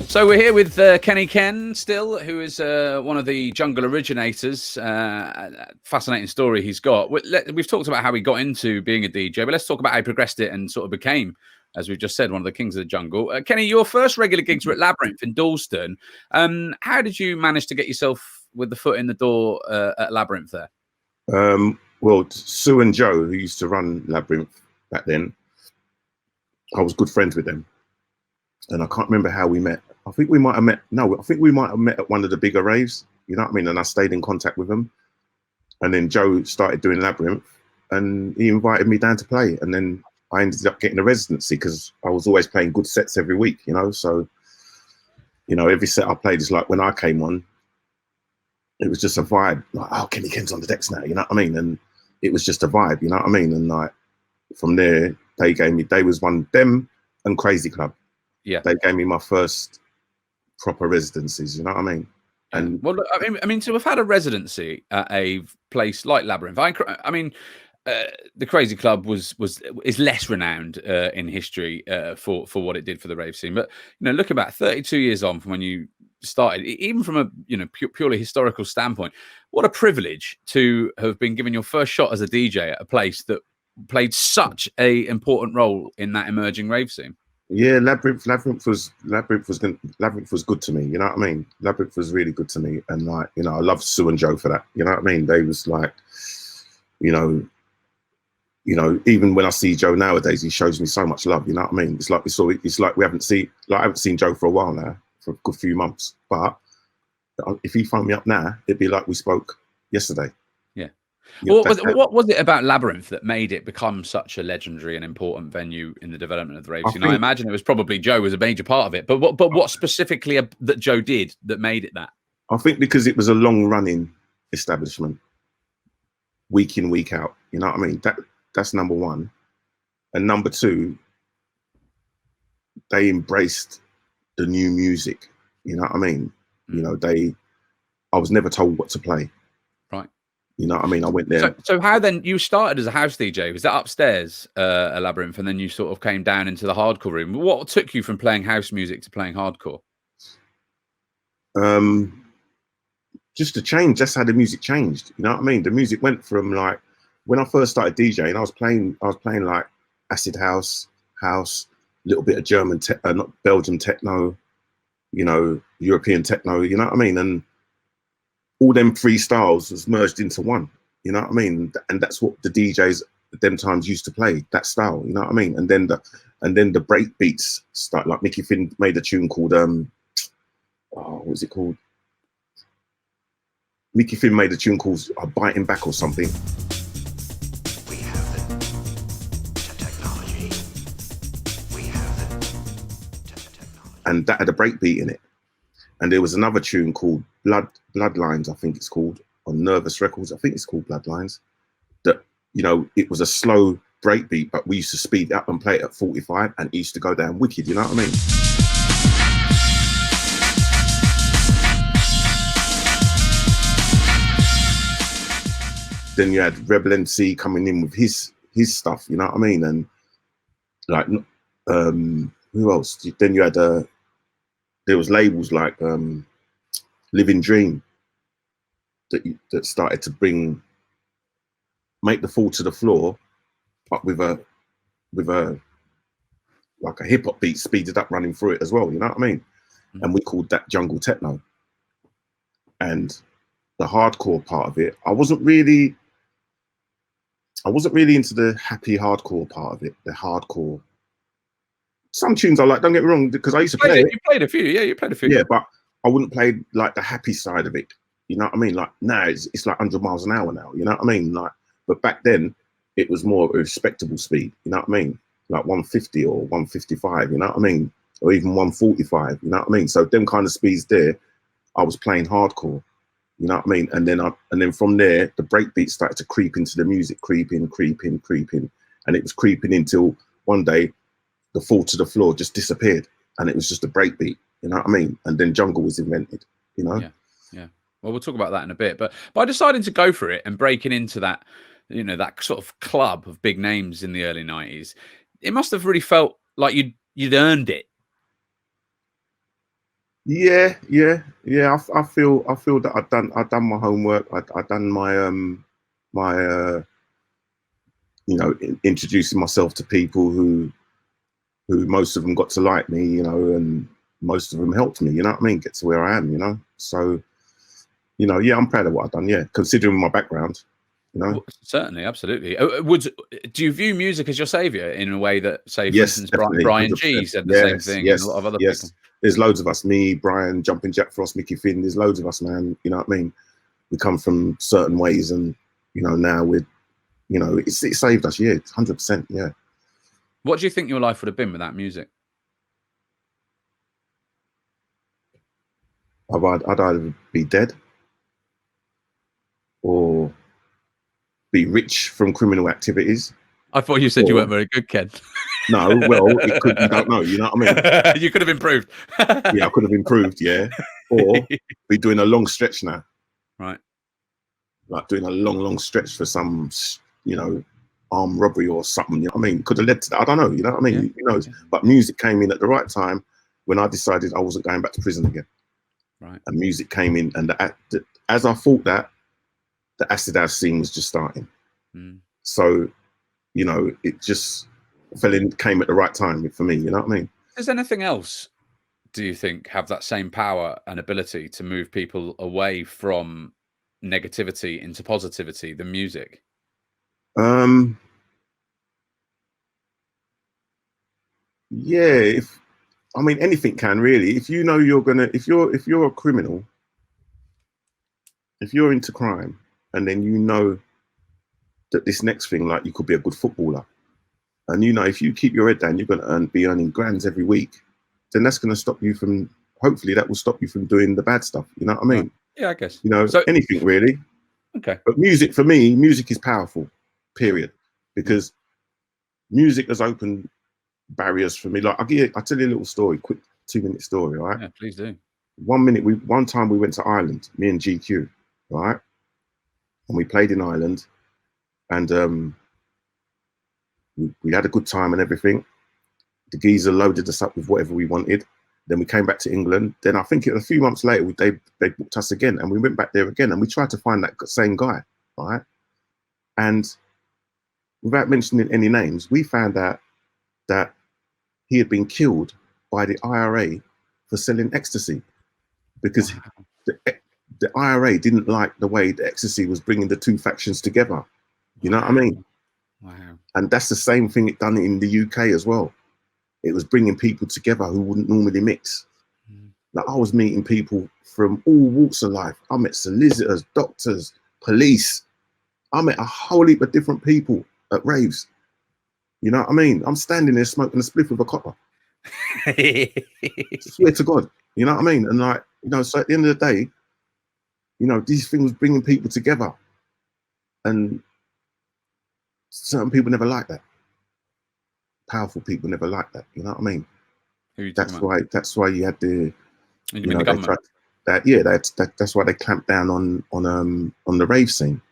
So we're here with Ken still, who is one of the jungle originators. Fascinating story he's got. We've talked about how he got into being a DJ, but let's talk about how he progressed it and sort of became, as we've just said, one of the kings of the jungle. Kenny, your first regular gigs were at Labyrinth in Dalston. How did you manage to get yourself with the foot in the door at Labyrinth there? Well, Sue and Joe, who used to run Labyrinth back then, I was good friends with them. And I can't remember how we met. I think we might have met at one of the bigger raves, you know what I mean? And I stayed in contact with them. And then Joe started doing Labyrinth and he invited me down to play. And then I ended up getting a residency because I was always playing good sets every week, you know? So, you know, every set I played is like when I came on, it was just a vibe. Like, oh, Ken's on the decks now, you know what I mean? And it was just a vibe, you know what I mean? And like, from there, they was one, them and Crazy Club. Yeah. They gave me my first proper residencies, you know what I mean? And well, I mean, to have had a residency at a place like Labyrinth, I mean, the Crazy Club is less renowned in history for what it did for the rave scene. But you know, looking back 32 years on from when you started, even from a purely historical standpoint, what a privilege to have been given your first shot as a DJ at a place that played such a important role in that emerging rave scene. Yeah, Labyrinth was good to me. You know what I mean? Labyrinth was really good to me, and like, you know, I love Sue and Joe for that. You know what I mean? They was like, you know, even when I see Joe nowadays, he shows me so much love. You know what I mean? It's like I haven't seen Joe for a while now, for a good few months. But if he phoned me up now, it'd be like we spoke yesterday. Yeah. What was it about Labyrinth that made it become such a legendary and important venue in the development of the rave scene? I imagine it was probably Joe was a major part of it. But what specifically that Joe did that made it that? I think because it was a long-running establishment, week in, week out. You know what I mean? That's number one. And number two, they embraced the new music. You know what I mean? You know, I was never told what to play. Right. You know what I mean? I went there. So how then you started as a house DJ? Was that upstairs at Labyrinth, and then you sort of came down into the hardcore room? What took you from playing house music to playing hardcore? Just a change. That's how the music changed. You know what I mean? The music went from like, when I first started DJing, I was playing like acid house, a little bit of German, not Belgian techno, you know, European techno, you know what I mean? And all them three styles was merged into one, you know what I mean? And that's what the DJs at them times used to play, that style, you know what I mean? And then the break beats start, like Mickey Finn made a tune called, what was it called? Mickey Finn made a tune called Biting Back or something. And that had a breakbeat in it. And there was another tune called Bloodlines, I think it's called, on Nervous Records. I think it's called Bloodlines. That, you know, it was a slow breakbeat, but we used to speed it up and play it at 45, and it used to go down wicked, you know what I mean? Then you had Residency coming in with his stuff, you know what I mean? And like, who else? Then you had there was labels like Living Dream that started to make the Fall to the Floor, but with a like a hip hop beat speeded up running through it as well. You know what I mean? Mm. And we called that jungle techno. And the hardcore part of it, I wasn't really into the happy hardcore part of it. The hardcore. Some tunes I like, don't get me wrong, because I used to play it. You played a few, yeah, you played a few. Yeah, but I wouldn't play like the happy side of it. You know what I mean? Like now it's like 100 miles an hour now. You know what I mean? Like, but back then it was more a respectable speed. You know what I mean? Like 150 or 155. You know what I mean? Or even 145. You know what I mean? So them kind of speeds there, I was playing hardcore. You know what I mean? And then from there, the breakbeat started to creep into the music, creeping, and it was creeping until one day the Fall to the Floor just disappeared, and it was just a breakbeat. You know what I mean? And then jungle was invented. You know? Yeah. Well, we'll talk about that in a bit. But by deciding to go for it and breaking into that, you know, that sort of club of big names in the early 90s, it must have really felt like you'd earned it. Yeah. I feel that I've done my homework. I've done my you know, introducing myself to people who most of them got to like me, you know, and most of them helped me, you know what I mean, get to where I am, you know. So, you know, yeah, I'm proud of what I've done, yeah, considering my background, you know. Well, certainly, absolutely. Do you view music as your savior in a way that, say, for Yes, instance, definitely, Brian 100%. G said the same thing, and a lot of other people? There's loads of us, me, Brian, Jumping Jack Frost, Mickey Finn, there's loads of us, man, you know what I mean. We come from certain ways, and, you know, now we're, you know, it saved us, yeah, 100%, yeah. What do you think your life would have been without music? I'd either be dead or be rich from criminal activities. I thought you said you weren't very good, Ken. No, well, it could, you don't know, you know what I mean? You could have improved. Yeah, I could have improved, yeah. Or be doing a long stretch now. Right. Like doing a long stretch for some, you know, armed robbery or something, you know what I mean? Could have led to that. I don't know, you know what I mean? Yeah. You know, but music came in at the right time when I decided I wasn't going back to prison again. Right. And music came in, and as I thought that, the acid house scene was just starting. Mm. So, you know, it just came at the right time for me, you know what I mean? Does anything else, do you think, have that same power and ability to move people away from negativity into positivity than music? Yeah, I mean anything can really. If you know if you're a criminal, if you're into crime, and then you know that this next thing, like you could be a good footballer, and you know if you keep your head down, you're going to be earning grands every week, then that's going to stop you from. Hopefully, that will stop you from doing the bad stuff. You know what I mean? Yeah, I guess. You know, so anything really. Okay. But music, for me, music is powerful. Period. Because music has opened barriers for me. Like I'll tell you a little story, quick 2-minute story, all right? Yeah, please do. One time we went to Ireland, me and GQ, right? And we played in Ireland, and we had a good time and everything. The geezer loaded us up with whatever we wanted. Then we came back to England. Then I think a few months later, they booked us again, and we went back there again, and we tried to find that same guy, right? And without mentioning any names, we found out that he had been killed by the IRA for selling ecstasy, because the IRA didn't like the way the ecstasy was bringing the two factions together. You know what I mean? Wow. And that's the same thing it done in the UK as well. It was bringing people together who wouldn't normally mix. Like I was meeting people from all walks of life. I met solicitors, doctors, police. I met a whole heap of different people at raves. You know what I mean? I'm standing there smoking a spliff with a copper. Swear to God. You know what I mean? And like, you know, so at the end of the day, you know, these things bringing people together. And certain people never like that. Powerful people never like that. You know what I mean? That's why you had the, you know, the government? That's why they clamped down on the rave scene.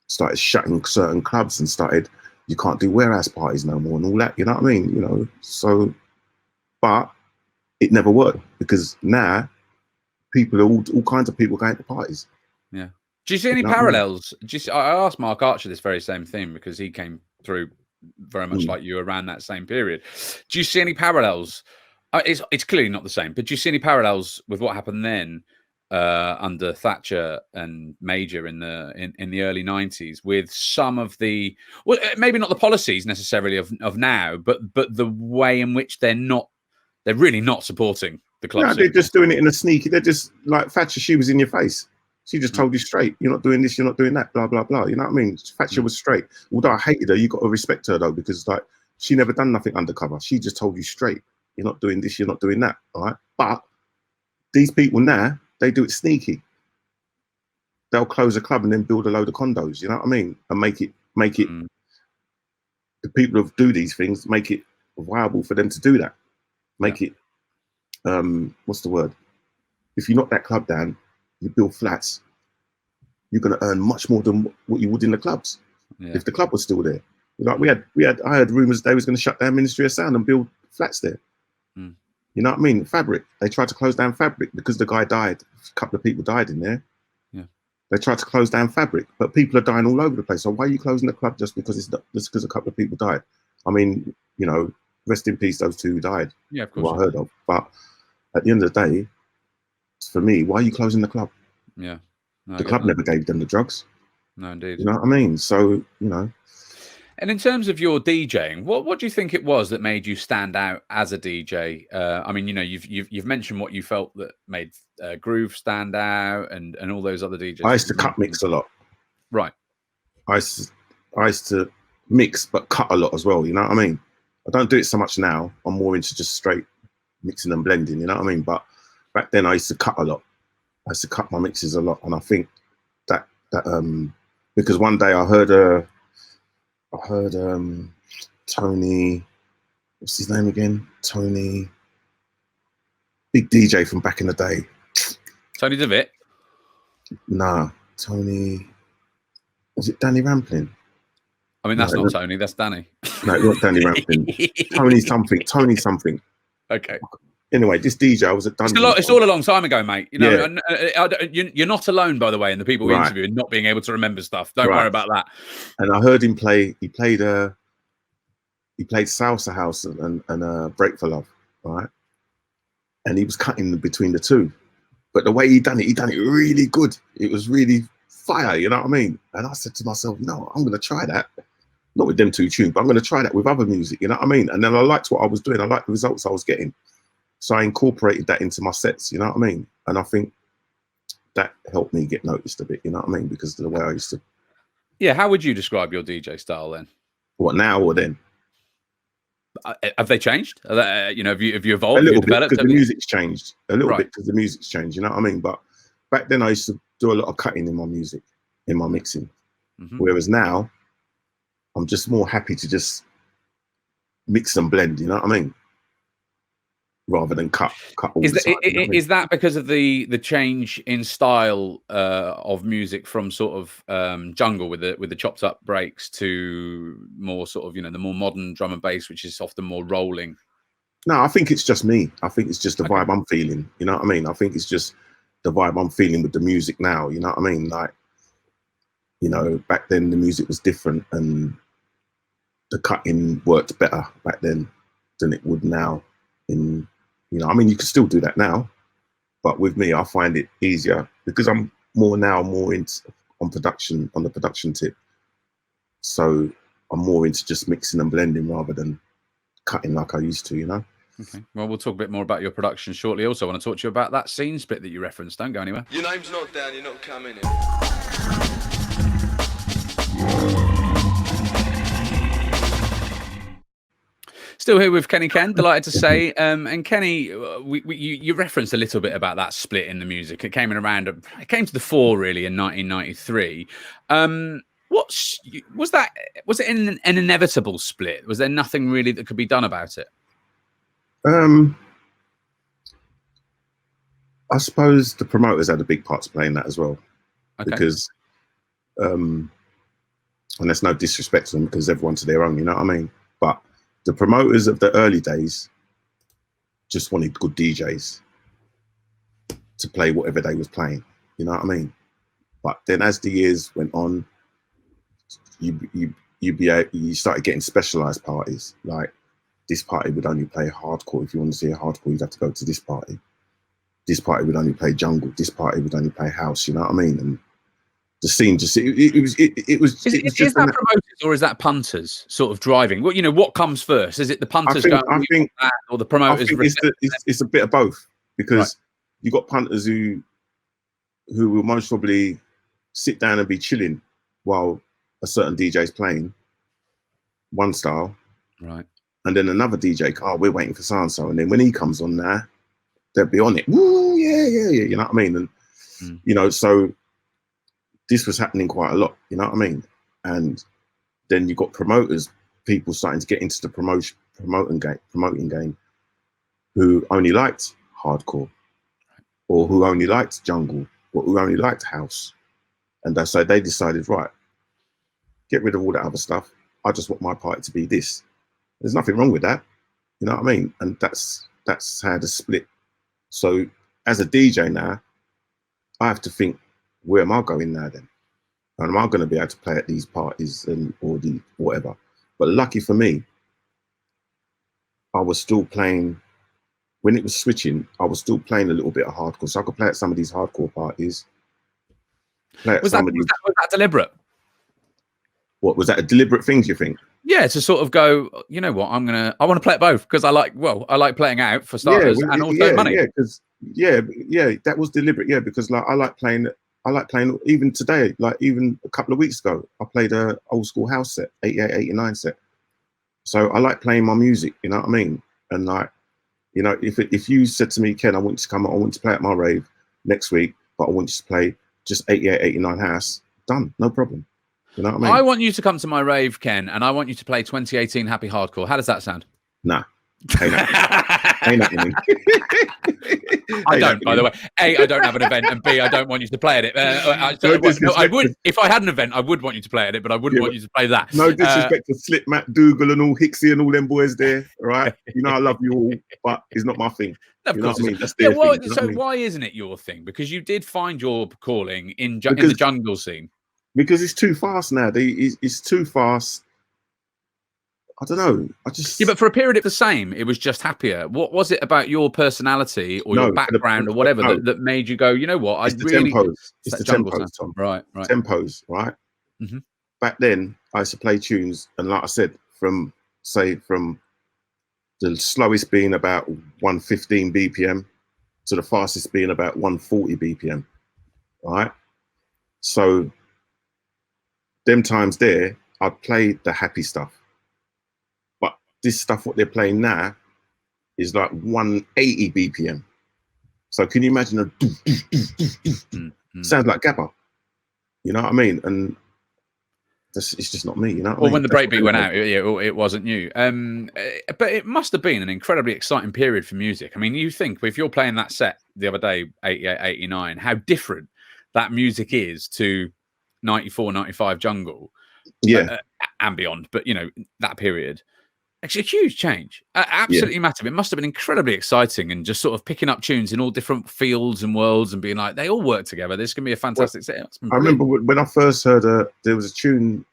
Started shutting certain clubs and started, you can't do warehouse parties no more and all that, you know what I mean? You know, so, but it never worked, because now people, all kinds of people going to parties. Yeah. Do you see any parallels? I asked Mark Archer this very same thing because he came through very much like you around that same period. Do you see any parallels? It's clearly not the same, but do you see any parallels with what happened then under Thatcher and Major in the early 90s with some of the, well, maybe not the policies necessarily of now, but the way in which they're really not supporting the club? No, they're just doing it in a sneaky. They're just like Thatcher. She was in your face. She just told you straight. You're not doing this. You're not doing that. Blah blah blah. You know what I mean? Thatcher was straight. Although I hated her, you got to respect her though, because like she never done nothing undercover. She just told you straight. You're not doing this. You're not doing that. All right. But these people now, they do it sneaky. They'll close a club and then build a load of condos. You know what I mean? And make it. The people who do these things make it viable for them to do that. Make it. What's the word? If you knock that club down, you build flats, you're going to earn much more than what you would in the clubs if the club was still there. Like I heard rumors they was going to shut down Ministry of Sound and build flats there. You know what I mean? Fabric. They tried to close down Fabric because the guy died. A couple of people died in there. Yeah. They tried to close down Fabric, but people are dying all over the place. So why are you closing the club just because a couple of people died? I mean, you know, rest in peace those two who died. Yeah, of course. Who I heard of. But at the end of the day, for me, why are you closing the club? Yeah. No, the club never gave them the drugs. No, indeed. You know what I mean? So, you know. And in terms of your DJing, what do you think it was that made you stand out as a DJ? I mean, you know, you've mentioned what you felt that made Groove stand out and all those other DJs. I used to cut mix a lot. Right. I used to mix but cut a lot as well, you know what I mean? I don't do it so much now. I'm more into just straight mixing and blending, you know what I mean? But back then I used to cut a lot. I used to cut my mixes a lot, and I think that because one day I heard Tony, what's his name again? Tony, big DJ from back in the day. Tony DeVitt? Nah, Tony, was it Danny Rampling? I mean, that's not Tony, that's Danny. No, it's not Danny Rampling. Tony something. Okay. Anyway, this DJ, I was at Dungeon. It's all a long time ago, mate. You know, you're not alone, by the way, in the people we interview not being able to remember stuff. Don't worry about that. And I heard him play. He played Salsa House and Break for Love, right? And he was cutting between the two, but the way he done it really good. It was really fire, you know what I mean? And I said to myself, no, I'm gonna try that. Not with them two tunes, but I'm gonna try that with other music, you know what I mean? And then I liked what I was doing. I liked the results I was getting. So I incorporated that into my sets, you know what I mean? And I think that helped me get noticed a bit, you know what I mean? Because of the way I used to. Yeah, how would you describe your DJ style then? What, now or then? Have they changed? You know, have you evolved? A little bit, because the music's changed. A little bit, because the music's changed, you know what I mean? But back then I used to do a lot of cutting in my music, in my mixing. Whereas now, I'm just more happy to just mix and blend, you know what I mean? Rather than cut all the time, you know what I mean? Is that because of the change in style of music from sort of jungle with the chopped up breaks to more sort of, you know, the more modern drum and bass, which is often more rolling? No, I think it's just me. I think it's just the vibe I'm feeling. You know what I mean? I think it's just the vibe I'm feeling with the music now. You know what I mean? Like, you know, back then the music was different and the cutting worked better back then than it would now. You know, I mean, you can still do that now, but with me, I find it easier because I'm more into on the production tip. So I'm more into just mixing and blending rather than cutting like I used to, you know? Okay. Well, we'll talk a bit more about your production shortly. Also, I want to talk to you about that scene split that you referenced. Don't go anywhere. Your name's not down, you're not coming in. Still here with Kenny Ken, delighted to say. And Kenny, you referenced a little bit about that split in the music. It came to the fore really in 1993. Was it an inevitable split? Was there nothing really that could be done about it? I suppose the promoters had a big part to play in that as well, because, and there's no disrespect to them because everyone's their own, you know what I mean? But the promoters of the early days just wanted good DJs. to play whatever they was playing. You know what I mean? But then as the years went on, you started getting specialized parties. Like this party would only play hardcore. If you want to see a hardcore, you'd have to go to this party. This party would only play jungle. This party would only play house. You know what I mean? And the scene just it was. Is that promoters or is that punters sort of driving? What what comes first? Is it the punters I think or the promoters? It's a bit of both, because you got punters who will most probably sit down and be chilling while a certain DJ's playing one style, right? And then another DJ, we're waiting for so-and-so, and then when he comes on there, they'll be on it. Woo, yeah. You know what I mean? And so this was happening quite a lot. You know what I mean? And then you got promoters, people starting to get into the promoting game, who only liked hardcore, or who only liked jungle, or who only liked house. And so they decided, right, get rid of all that other stuff. I just want my party to be this. There's nothing wrong with that. You know what I mean? And that's how the split. So as a DJ now, I have to think, where am I going now then? And am I going to be able to play at these parties or the whatever? But lucky for me, I was still playing, when it was switching, I was still playing a little bit of hardcore. So I could play at some of these hardcore parties. Was that deliberate? What was that, a deliberate thing, do you think? Yeah, to sort of go, you know what, I want to play it both, because I like playing out for starters, and also money. That was deliberate. Yeah, because like I like playing even today, like even a couple of weeks ago, I played a old school house set, 88, 89 set. So I like playing my music, you know what I mean? And like, if you said to me, Ken, I want you to come, I want you to play at my rave next week, but I want you to play just 88, 89 house, done, no problem. You know what I mean? I want you to come to my rave, Ken, and I want you to play 2018 Happy Hardcore. How does that sound? Nah. Ain't happening. I don't, by the way. A, I don't have an event, and B, I don't want you to play at it. I would, if I had an event, I would want you to play at it, but I wouldn't want you to play that. No disrespect to Slip, Matt, Dougal, and all Hicksy and all them boys there, right? I love you all, but it's not my thing. Of course, what I mean? That's their thing. So why isn't it your thing? Because you did find your calling in the jungle scene. Because it's too fast now. It's too fast. I don't know. But for a period, it was the same. It was just happier. What was it about your personality or your background or whatever that made you go, you know what? It's the tempos. It's the tempos, Tom. Right. Tempos, right? Mm-hmm. Back then, I used to play tunes, and like I said, from the slowest being about 115 BPM to the fastest being about 140 BPM, right? So them times there, I'd play the happy stuff. But this stuff, what they're playing now, is like 180 BPM. So can you imagine sounds like Gabba. You know what I mean? And it's just not me, you know what I mean? When the breakbeat went out, it wasn't you. But it must have been an incredibly exciting period for music. I mean, you think, if you're playing that set the other day, 88, 89, how different that music is to 94, 95 jungle, and beyond. But that period, actually a huge change, absolutely massive. It must have been incredibly exciting, and just sort of picking up tunes in all different fields and worlds, and being like, they all work together. This can be a fantastic set. I remember when I first heard there was a tune.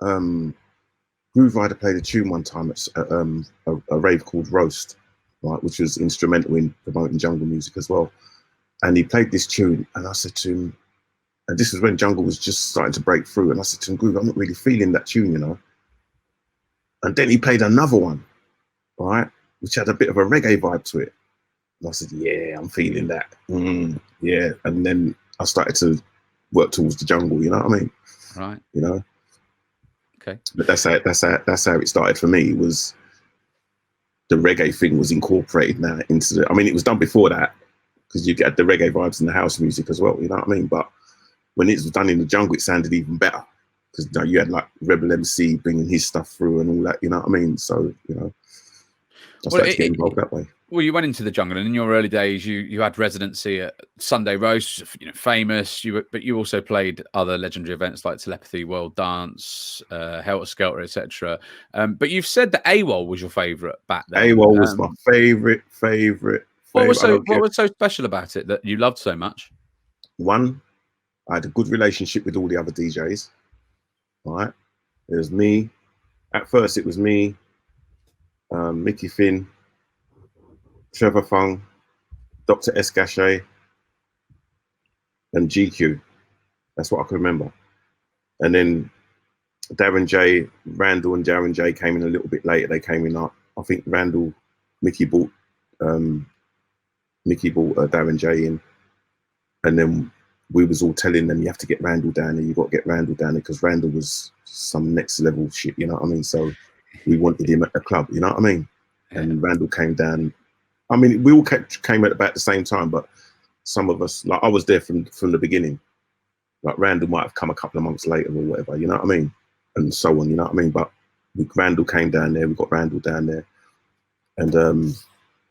Grooverider played a tune one time at a rave called Roast, right, which was instrumental in promoting jungle music as well. And he played this tune, and I said to him, and this was when jungle was just starting to break through, and I said to him, Groove, I'm not really feeling that tune, And then he played another one, right, which had a bit of a reggae vibe to it. And I said, yeah, I'm feeling that. Yeah. And then I started to work towards the jungle, you know what I mean? Right. Okay. But that's how it started for me. Was the reggae thing was incorporated now into it was done before that, because you get the reggae vibes in the house music as well, you know what I mean? But when it was done in the jungle, it sounded even better, because you had like Rebel MC bringing his stuff through and all that, you know what I mean? So, I started to get involved that way. Well, you went into the jungle, and in your early days, you had Residency at Sunday Roast, famous. But you also played other legendary events like Telepathy, World Dance, Helter Skelter, etc. But you've said that AWOL was your favourite back then. AWOL was my favourite What was I don't care. so special about it that you loved so much? One, I had a good relationship with all the other DJs. All right, it was me. At first, it was me, Mickey Finn, Trevor Fung, Dr. Escache, and GQ. That's what I can remember. And then Darren J, Randall and Darren J came in a little bit later. They came in, I think Mickey bought Darren J in. And then we was all telling them, you have to get Randall down there. You got to get Randall down there, because Randall was some next level shit, you know what I mean? So we wanted him at the club, you know what I mean? Yeah. And Randall came down. I mean, we all came at about the same time, but some of us, like I was there from the beginning. Like Randall might have come a couple of months later or whatever, you know what I mean? And so on, you know what I mean? But Randall came down there. We got Randall down there. And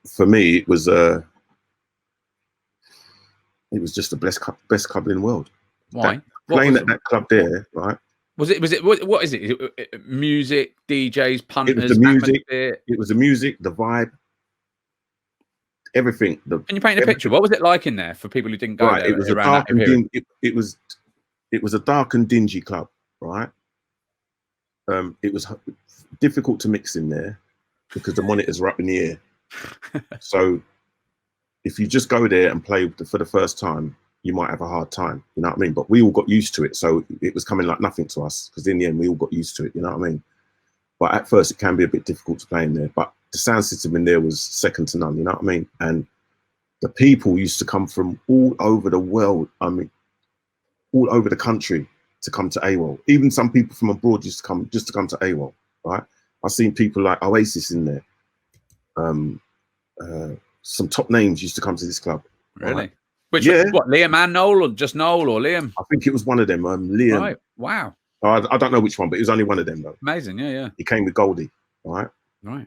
for me, it was just the best club in the world. Why? Playing at that club there, right? Was it? What is it? Music, DJs, punters. It was the music. It was the music, the vibe, everything. Can you paint a picture? What was it like in there for people who didn't go there? It was a dark and it was a dark and dingy club, right? It was difficult to mix in there because the monitors were up in the air. So if you just go there and play for the first time, you might have a hard time, you know what I mean? But we all got used to it, so it was coming like nothing to us, because in the end we all got used to it, you know what I mean? But at first it can be a bit difficult to play in there, but the sound system in there was second to none, you know what I mean? And the people used to come from all over the world, I mean, all over the country to come to AWOL. Even some people from abroad used to come just to come to AWOL, right? I've seen people like Oasis in there. Some top names used to come to this club. Really? Right? Which, what, Liam and Noel, or just Noel or Liam? I think it was one of them, Liam. Right, wow. I don't know which one, but it was only one of them though. Amazing, yeah. He came with Goldie, right? Right.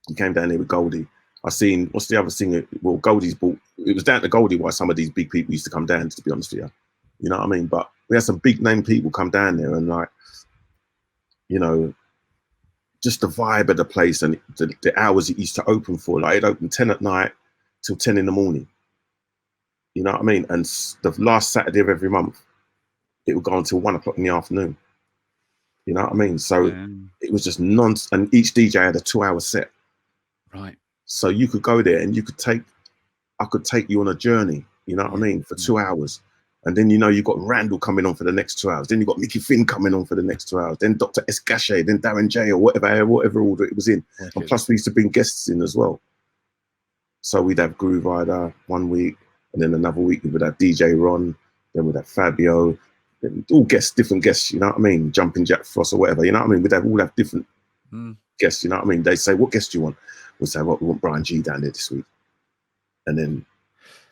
He came down there with Goldie. I seen, what's the other singer? Well, Goldie's bought, it was down to Goldie why some of these big people used to come down, to be honest with you. You know what I mean? But we had some big name people come down there, and like, you know, just the vibe of the place and the hours it used to open for. Like, it opened 10 at night till 10 in the morning. You know what I mean? And the last Saturday of every month, it would go until 1 o'clock in the afternoon. You know what I mean? So it was just and each DJ had a 2-hour set. Right. So you could go there and I could take you on a journey, you know what I mean, for 2 hours. And then, you know, you got Randall coming on for the next 2 hours. Then you got Mickey Finn coming on for the next 2 hours. Then Dr. Escache, then Darren J, or whatever order it was in. Okay. And plus we used to bring guests in as well. So we'd have Grooverider 1 week, and then another week we would have DJ Ron, then we'd have Fabio, all guests, different guests, you know what I mean? Jumping Jack Frost or whatever, you know what I mean? We'd all have different guests, you know what I mean? They say, what guest do you want? We'd say, well, we want Brian G down there this week. And then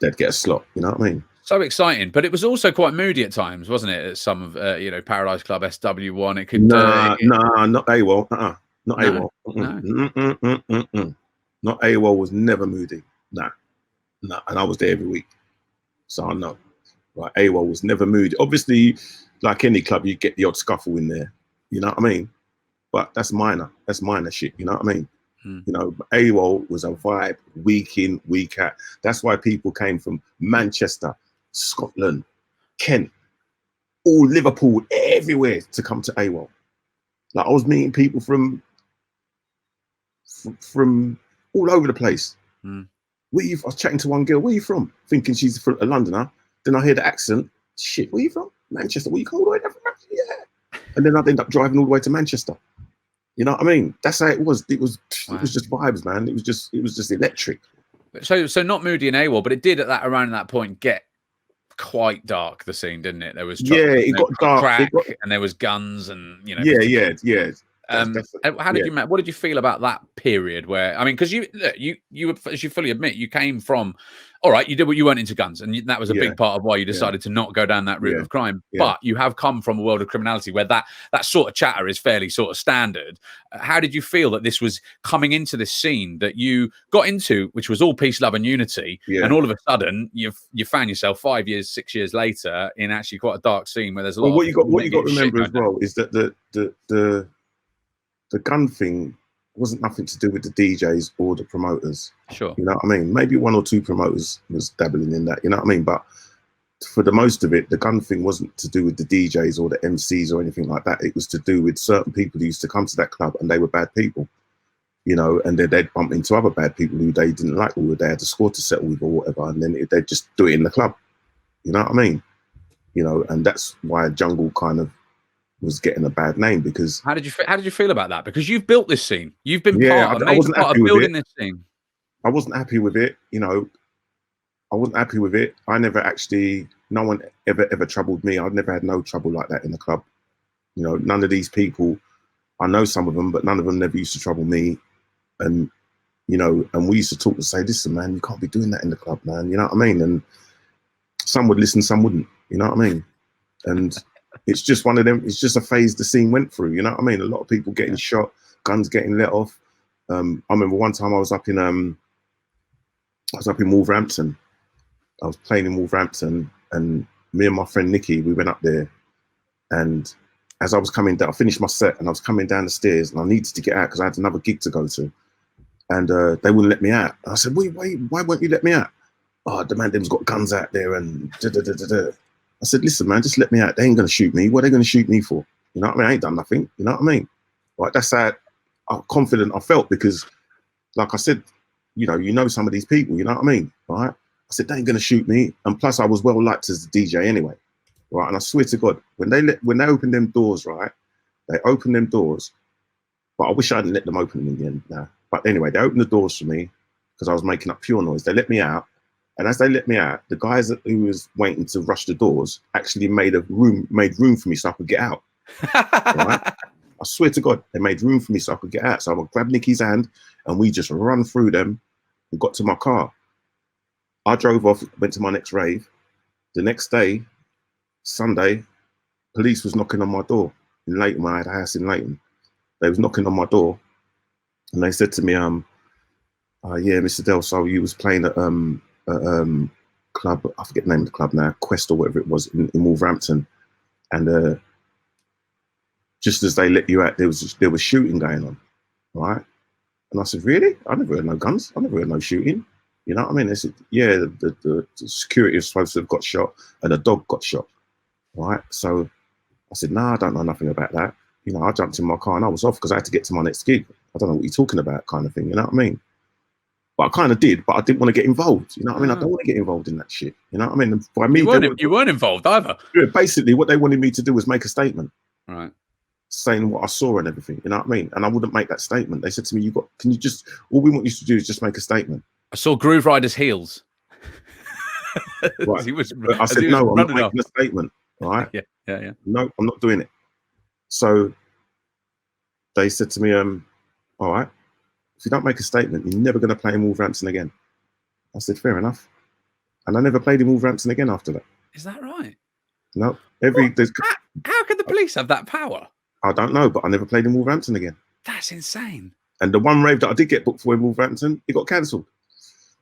they'd get a slot, you know what I mean? So exciting, but it was also quite moody at times, wasn't it? At some of, you know, Paradise Club, SW1, it could... not AWOL, not AWOL. No. Not AWOL was never moody, nah. And I was there every week, so I know. Right, AWOL was never moody. Obviously, like any club, you get the odd scuffle in there, you know what I mean? But that's minor shit, you know what I mean? You know, AWOL was a vibe, week in, week out. That's why people came from Manchester, Scotland, Kent, all Liverpool, everywhere to come to AWOL. Like, I was meeting people from all over the place. Where you? I was chatting to one girl. Where you from? Thinking she's from a Londoner. Then I hear the accent. Shit, where you from? Manchester. Where you come all the way down from Manchester? Yeah. And then I'd end up driving all the way to Manchester. You know what I mean? That's how it was. It was just vibes, man. It was just electric. So not moody and AWOL, but it did around that point get quite dark, the scene, didn't it? There was it got dark, crack, and there was guns, and, you know. Yeah. How did you, Matt? What did you feel about that period? Where, I mean, because you, as you fully admit, you came from, all right, you did what you weren't into guns, and that was a big part of why you decided to not go down that route of crime. But you have come from a world of criminality where that sort of chatter is fairly sort of standard. How did you feel that this was coming into this scene that you got into, which was all peace, love, and unity, and all of a sudden you found yourself 5 years, 6 years later in actually quite a dark scene where there's a lot. Well, what you got to remember as well is that the gun thing wasn't nothing to do with the DJs or the promoters. Sure. You know what I mean? Maybe 1 or 2 promoters was dabbling in that. You know what I mean? But for the most of it, the gun thing wasn't to do with the DJs or the MCs or anything like that. It was to do with certain people who used to come to that club and they were bad people, you know, and then they'd bump into other bad people who they didn't like or they had a score to settle with or whatever. And then they'd just do it in the club. You know what I mean? You know, and that's why jungle kind of was getting a bad name because. How did you feel about that? Because you've built this scene. You've been part of building this scene. I wasn't happy with it, you know. I wasn't happy with it. I never actually, no one ever troubled me. I've never had no trouble like that in the club. You know, none of these people, I know some of them, but none of them never used to trouble me. And, you know, and we used to talk and say, listen, man, you can't be doing that in the club, man. You know what I mean? And some would listen, some wouldn't. You know what I mean? And it's just one of them, it's just a phase the scene went through. You know what I mean? A lot of people getting shot, guns getting let off. I remember one time I was up in Wolverhampton. I was playing in Wolverhampton and me and my friend Nicky, we went up there, and as I was coming down, I finished my set and I was coming down the stairs and I needed to get out because I had another gig to go to, and they wouldn't let me out. And I said, wait, why won't you let me out? Oh, the man them's got guns out there and da-da-da-da-da. I said, listen, man, just let me out. They ain't going to shoot me. What are they going to shoot me for? You know what I mean? I ain't done nothing. You know what I mean? Right, that's how confident I felt because, like I said, you know some of these people, you know what I mean? Right? I said, they ain't going to shoot me. And plus, I was well liked as the DJ anyway. Right? And I swear to God, when they opened them doors, right? They opened them doors, but I wish I hadn't let them open them in the end now. But anyway, they opened the doors for me because I was making up pure noise. They let me out. And as they let me out, the guys who was waiting to rush the doors actually made room for me so I could get out. Right? I swear to God, they made room for me so I could get out. So I would grab Nicky's hand and we just run through them and got to my car. I drove off, went to my next rave. The next day, Sunday, police was knocking on my door in Leighton. I had a house in Leighton. They was knocking on my door and they said to me, yeah, Mr. Delsol, you was playing at club, I forget the name of the club now, Quest or whatever it was in Wolverhampton. And just as they let you out, there was shooting going on, right? And I said, really? I never heard no guns. I never heard no shooting. You know what I mean? They said, yeah, the security was supposed to have got shot and a dog got shot, right? So I said, no, I don't know nothing about that. You know, I jumped in my car and I was off because I had to get to my next gig. I don't know what you're talking about kind of thing, you know what I mean? But I kind of did, but I didn't want to get involved. You know what I mean? I don't want to get involved in that shit. You know what I mean? And by me, you weren't involved either. Basically, what they wanted me to do was make a statement. Right. Saying what I saw and everything, you know what I mean? And I wouldn't make that statement. They said to me, all we want you to do is just make a statement. I saw Grooverider's heels. Right. I said, no, I'm not making a statement. Right? Yeah. No, I'm not doing it. So they said to me, all right, if you don't make a statement, you're never going to play in Wolverhampton again. I said, fair enough. And I never played in Wolverhampton again after that. Is that right? No. How can the police have that power? I don't know, but I never played in Wolverhampton again. That's insane. And the one rave that I did get booked for in Wolverhampton, it got cancelled.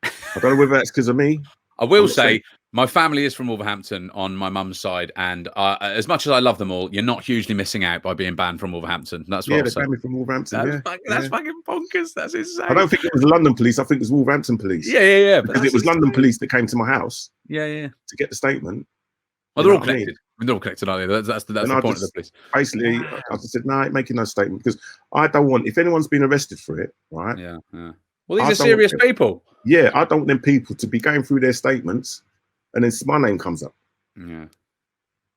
I don't know whether that's because of me. I will say my family is from Wolverhampton on my mum's side, and as much as I love them all, you're not hugely missing out by being banned from Wolverhampton. That's what they're banned me from Wolverhampton. That's fucking bonkers. That's insane. I don't think it was the London police. I think it was Wolverhampton police. Yeah. Because it was London police that came to my house. Yeah. To get the statement. Well, they're all connected. They're all connected, aren't they? That's the point of the police. Basically, I just said, no, I ain't making no statement because I don't want, if anyone's been arrested for it, right? Yeah. Well, these are serious people. Yeah, I don't want them people to be going through their statements and then my name comes up. Yeah.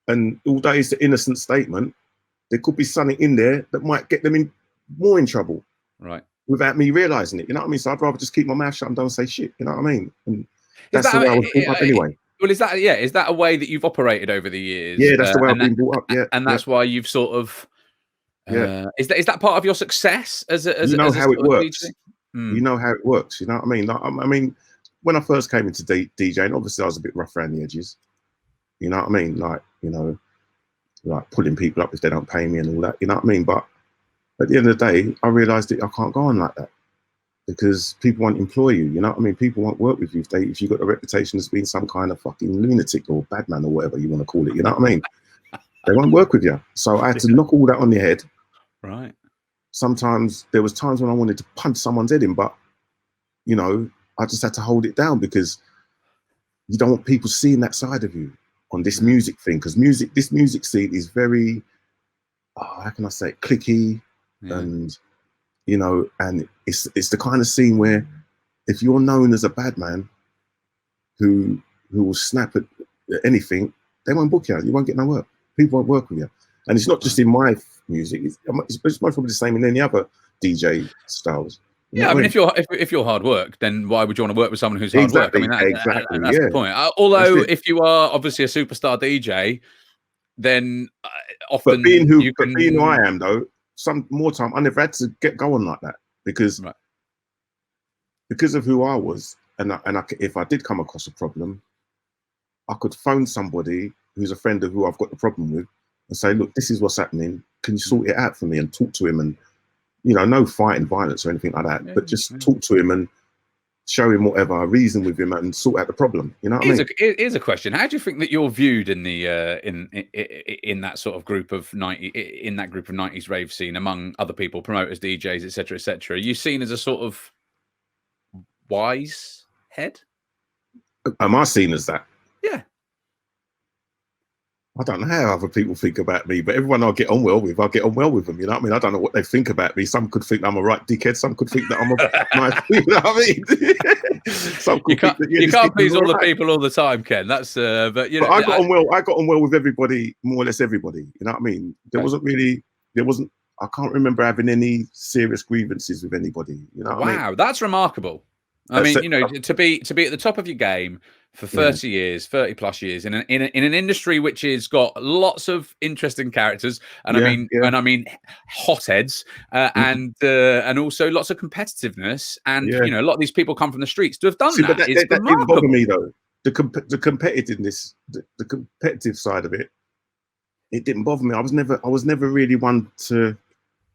And although it's an innocent statement, there could be something in there that might get them more in trouble. Right. Without me realising it. You know what I mean? So I'd rather just keep my mouth shut and don't say shit. You know what I mean? And that's the way I was brought up anyway. Well, is that a way that you've operated over the years? Yeah, that's the way I've been brought up. Yeah. And that's why you've sort of is that part of your success as how it works. You know how it works. You know what I mean? I mean, when I first came into DJing, obviously I was a bit rough around the edges. You know what I mean? Like, you know, like pulling people up if they don't pay me and all that. You know what I mean? But at the end of the day, I realised that I can't go on like that because people won't employ you. You know what I mean? People won't work with you if you've got a reputation as being some kind of fucking lunatic or bad man or whatever you want to call it. You know what I mean? They won't work with you. So I had to knock all that on the head. Right. sometimes there was times when I wanted to punch someone's head in, but you know, I just had to hold it down because you don't want people seeing that side of you on this music thing. Because this music scene is very, how can I say it, clicky, and you know, and it's the kind of scene where if you're known as a bad man who will snap at anything, they won't book you. You won't get no work. People won't work with you. And it's not just in my music. It's most probably the same in any other DJ styles. You yeah, I mean, if you're hard work, then why would you want to work with someone who's hard work? I mean, that's the point. Although, if you are obviously a superstar DJ, then often being who I am, though, some more time I never had to get going like that because of who I was, and if I did come across a problem, I could phone somebody who's a friend of who I've got the problem with and say, look, this is what's happening. Can you sort it out for me? And talk to him, and you know, no fighting, violence or anything like that, but just talk to him and show him whatever, reason with him, and sort out the problem. You know what I mean? Here's a question: how do you think that you're viewed in the in that sort of group of 90s rave scene among other people, promoters, DJs, etc., etc.? Are you seen as a sort of wise head? Am I seen as that? Yeah. I don't know how other people think about me, but everyone I get on well with them. You know what I mean? I don't know what they think about me. Some could think I'm a right dickhead. Some could think that I'm a nice. You know what I mean? You can't please all the people all the time, Ken. That's but you know. But I got on well with everybody, more or less everybody. You know what I mean? There wasn't. I can't remember having any serious grievances with anybody. You know what I mean? That's remarkable. I mean, you know, to be at the top of your game for 30 years, 30 plus years in an industry which has got lots of interesting characters, and I mean hotheads, and also lots of competitiveness, and you know, a lot of these people come from the streets to have done that. It's that didn't bother me though. The competitiveness, the competitive side of it, it didn't bother me. I was never really one to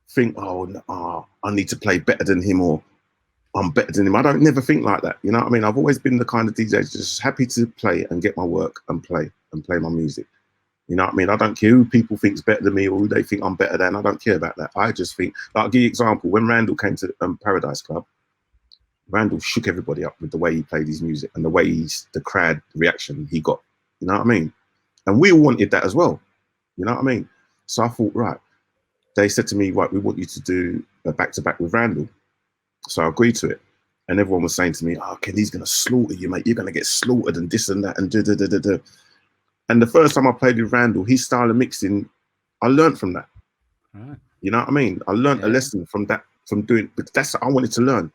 think, I need to play better than him, or I'm better than him. I don't never think like that. You know what I mean? I've always been the kind of DJ just happy to play and get my work and play my music. You know what I mean? I don't care who people think's better than me or who they think I'm better than. I don't care about that. I just think, like, I'll give you an example. When Randall came to Paradise Club, Randall shook everybody up with the way he played his music and the way the crowd reaction he got. You know what I mean? And we all wanted that as well. You know what I mean? So I thought, right. They said to me, right, we want you to do a back-to-back with Randall. So I agreed to it. And everyone was saying to me, Ken, he's going to slaughter you, mate. You're going to get slaughtered and this and that and da-da-da-da-da. And the first time I played with Randall, his style of mixing, I learned from that. Right. You know what I mean? I learned a lesson from that, from doing, but that's what I wanted to learn.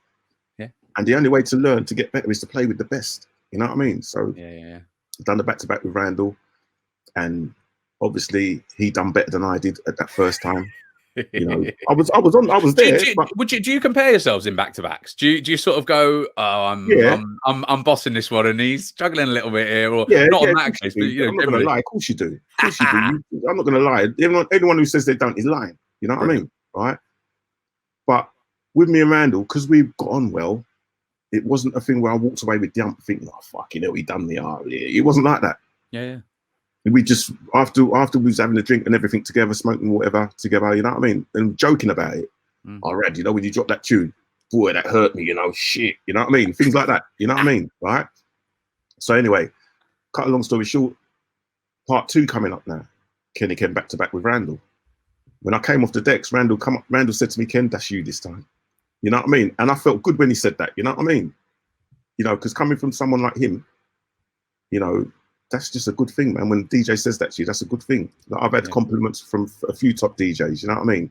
Yeah. And the only way to learn to get better is to play with the best. You know what I mean? So I've done the back-to-back with Randall. And obviously he done better than I did at that first time. You know, I was there. Do you compare yourselves in back-to-backs? Do you sort of go, I'm bossing this one and he's struggling a little bit here, or not on that case? But, you know, I'm not going to lie. Of course you do. Of course you do. I'm not going to lie. Anyone who says they don't is lying. You know what I mean? Right? But with me and Randall, because we got on well, it wasn't a thing where I walked away with the ump thinking, fucking hell, he done me. It wasn't like that. Yeah. We just, after we was having a drink and everything together, smoking whatever together, you know what I mean? And joking about it. All right, you know, when you drop that tune, boy, that hurt me, you know, shit, you know what I mean? Things like that, you know what I mean? Right? So anyway, cut a long story short, part 2 coming up now. Kenny came back to back with Randall. When I came off the decks, Randall said to me, Ken, that's you this time. You know what I mean? And I felt good when he said that, you know what I mean? You know, because coming from someone like him, you know, that's just a good thing, man. When the DJ says that to you, that's a good thing. Like, I've had compliments from a few top DJs, you know what I mean?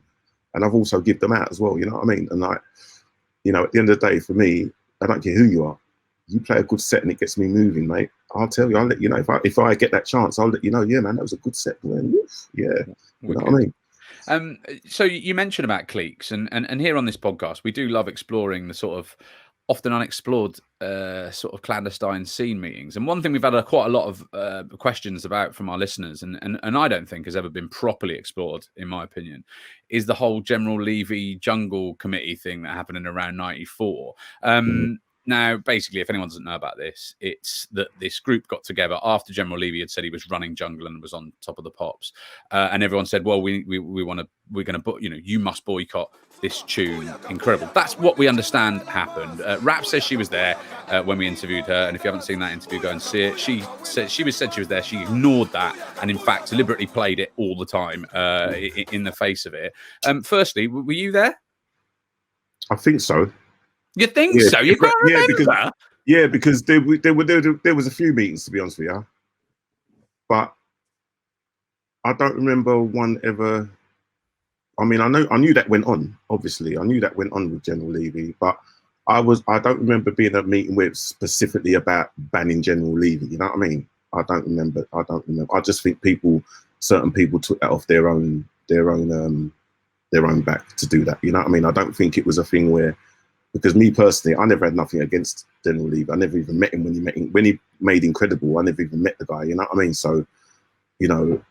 And I've also given them out as well, you know what I mean? And like, you know, at the end of the day, for me, I don't care who you are. You play a good set and it gets me moving, mate. I'll tell you, I'll let you know. If I get that chance, I'll let you know, yeah, man, that was a good set. Man. Yeah, you know what I mean? So you mentioned about cliques, and here on this podcast, we do love exploring the sort of often unexplored sort of clandestine scene meetings. And one thing we've had quite a lot of questions about from our listeners, and I don't think has ever been properly explored, in my opinion, is the whole general Levy jungle committee thing that happened in around 94. Now, basically, if anyone doesn't know about this, it's that this group got together after General Levy had said he was running jungle and was on top of the pops, and everyone said, "Well, we're going to, you must boycott this tune." Incredible. That's what we understand happened. Rap says she was there when we interviewed her, and if you haven't seen that interview, go and see it. She said she was there. She ignored that, and in fact, deliberately played it all the time in the face of it. Firstly, were you there? I think so. You think so? You can't remember? Because there was a few meetings, to be honest with you, but I don't remember one ever. I mean, I knew that went on. Obviously, I knew that went on with General Levy, but I don't remember being at a meeting with specifically about banning General Levy. You know what I mean? I don't remember. I just think certain people took that off their own back to do that. You know what I mean? I don't think it was a thing where. Because me personally, I never had nothing against General Levy. I never even met him when he made Incredible. I never even met the guy. You know what I mean? So, you know,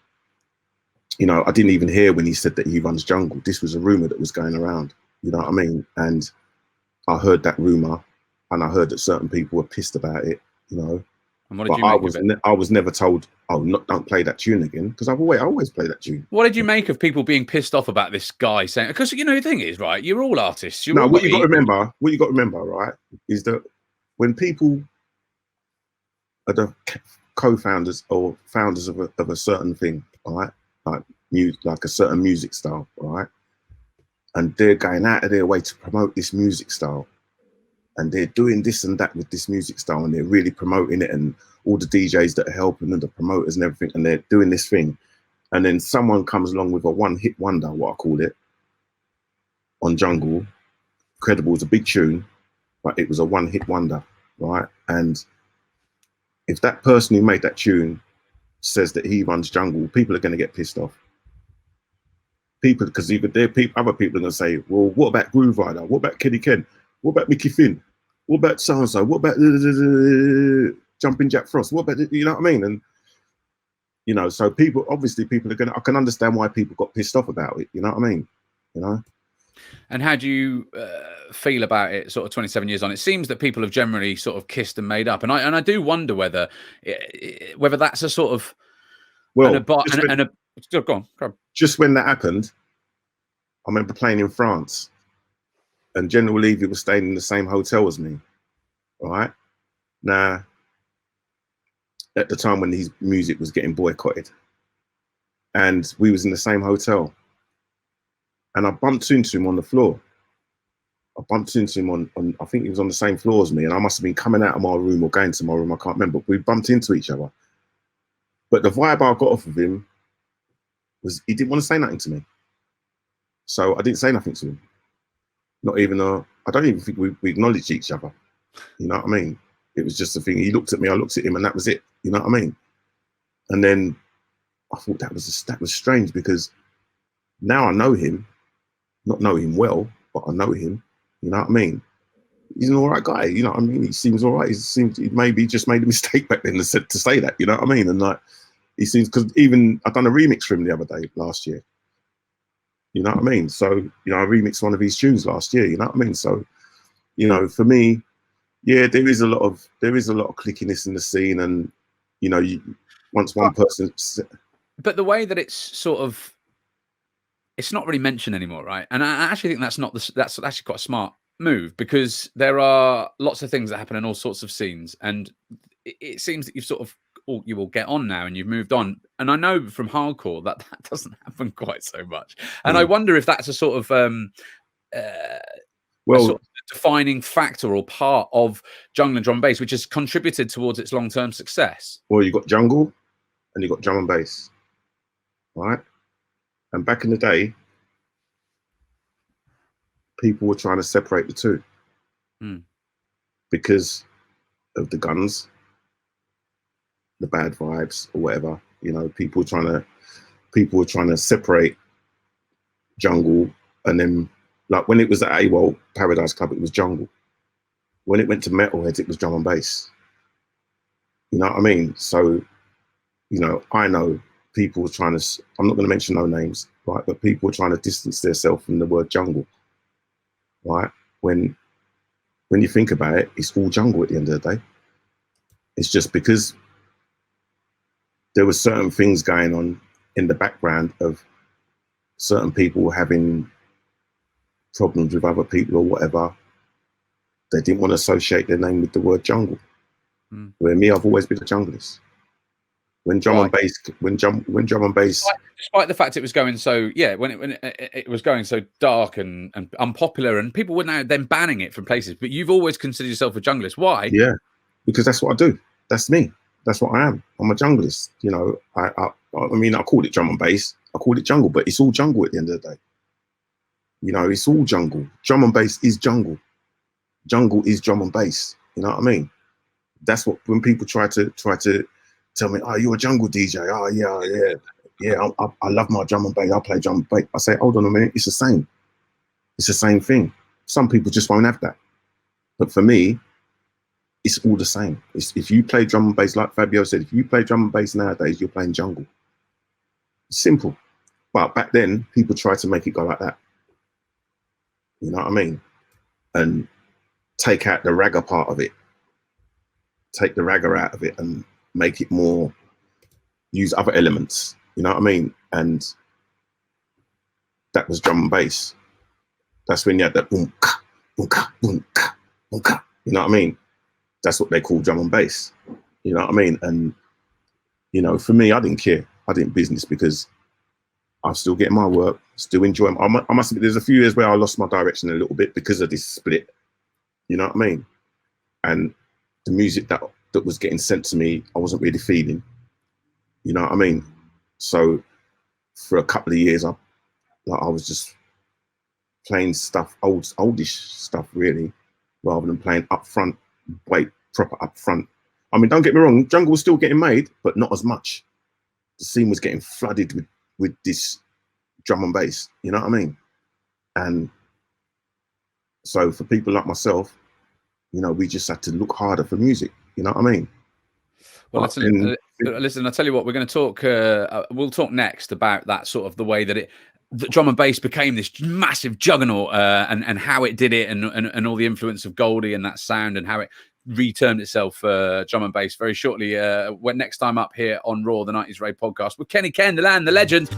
I didn't even hear when he said that he runs jungle. This was a rumor that was going around. You know what I mean? And I heard that rumor, and I heard that certain people were pissed about it. You know, and what did you make of it? I was never told, "Oh, don't play that tune again," because I always play that tune. What did you make of people being pissed off about this guy saying? Because the thing is, right? You're all artists. What you got to remember, right, is that when people are the co-founders or founders of a certain thing, right, like a certain music style, right, and they're going out of their way to promote this music style. And they're doing this and that with this music style, and they're really promoting it, and all the DJs that are helping and the promoters and everything, and they're doing this thing. And then someone comes along with a one-hit wonder, what I call it, on jungle. Incredible was a big tune, but it was a one-hit wonder, right? And if that person who made that tune says that he runs jungle, people are going to get pissed off. Because other people are going to say, well, what about Grooverider? What about Ken? What about Mickey Finn? What about so-and-so? What about Jumping Jack Frost? What about, you know what I mean? And, so people are going to, I can understand why people got pissed off about it. You know what I mean? And how do you feel about it sort of 27 years on? It seems that people have generally sort of kissed and made up. And I do wonder whether that's a sort of, go on. Just when that happened, I remember playing in France. And General Levy was staying in the same hotel as me, all right? Now, at the time when his music was getting boycotted, and we was in the same hotel, and I bumped into him on the floor. I bumped into him on I think he was on the same floor as me, and I must have been coming out of my room or going to my room, I can't remember. We bumped into each other. But the vibe I got off of him was he didn't want to say nothing to me. So I didn't say nothing to him. Not even I don't even think we acknowledged each other. You know what I mean? It was just a thing. He looked at me, I looked at him, and that was it. You know what I mean? And then I thought that was strange, because now I know him, not know him well, but I know him. You know what I mean? He's an all right guy. You know what I mean? He seems all right. He maybe just made a mistake back then to say that. You know what I mean? And he seems, because even I done a remix for him the other day last year. You know what I mean? So, I remixed one of his tunes last year. You know what I mean? So, for me, yeah, there is a lot of clickiness in the scene, and once one person. But the way that it's sort of, it's not really mentioned anymore, right? And I actually think that's actually quite a smart move, because there are lots of things that happen in all sorts of scenes, and it seems that you've sort of, you will get on now and you've moved on. And I know from hardcore that doesn't happen quite so much. And I wonder if that's a sort of a sort of defining factor or part of jungle and drum and bass, which has contributed towards its long-term success. Well, you got jungle and you got drum and bass, right? And back in the day, people were trying to separate the two because of the guns, the bad vibes, or whatever. People were trying to separate jungle, and then, like, when it was at AWOL Paradise Club, it was jungle. When it went to Metalheads, it was drum and bass. You know what I mean? So, I know people were trying to, I'm not going to mention no names, right? But people were trying to distance themselves from the word jungle, right? When when you think about it, it's all jungle at the end of the day. It's just because there were certain things going on in the background of certain people having problems with other people or whatever. They didn't want to associate their name with the word jungle. Where me, I've always been a junglist. When drum and bass, when drum and bass, despite the fact it was going so, when it was going so dark and unpopular, and people were now then banning it from places, but you've always considered yourself a junglist. Why? Yeah, because that's what I do. That's me. That's what I am. I'm a junglist. You know, I mean, I call it drum and bass. I call it jungle, but it's all jungle at the end of the day. You know, it's all jungle. Drum and bass is jungle. Jungle is drum and bass. You know what I mean? That's what, when people try to tell me, oh, you're a jungle DJ. Oh, yeah. I love my drum and bass. I play drum and bass. I say, hold on a minute. It's the same. It's the same thing. Some people just won't have that. But for me, it's all the same. If you play drum and bass, like Fabio said, if you play drum and bass nowadays, you're playing jungle. It's simple. But back then, people tried to make it go like that. You know what I mean? And take out the ragga part of it. Take the ragga out of it and make it more, use other elements. You know what I mean? And that was drum and bass. That's when you had that boom, ka, boom, ka, boom, ka, boom, ka. You know what I mean? That's what they call drum and bass. You know what I mean? And, you know, for me, I didn't care. I didn't business because I'm still getting my work, still enjoying. I must admit, there's a few years where I lost my direction a little bit because of this split. You know what I mean? And the music that was getting sent to me, I wasn't really feeling. You know what I mean? So for a couple of years, I was just playing stuff, oldish stuff, really, rather than playing upfront, proper upfront. I mean, don't get me wrong, jungle was still getting made, but not as much. The scene was getting flooded with this drum and bass. You know what I mean? And so for people like myself, you know, we just had to look harder for music. You know what I mean? Well, listen, I'll tell you what, we're going to talk, we'll talk next about that sort of the way that the drum and bass became this massive juggernaut and how it did it and all the influence of Goldie and that sound and how it returned itself drum and bass very shortly. When next time up here on Raw, the 90s Rave Podcast with Kenny Ken, the land, the legend.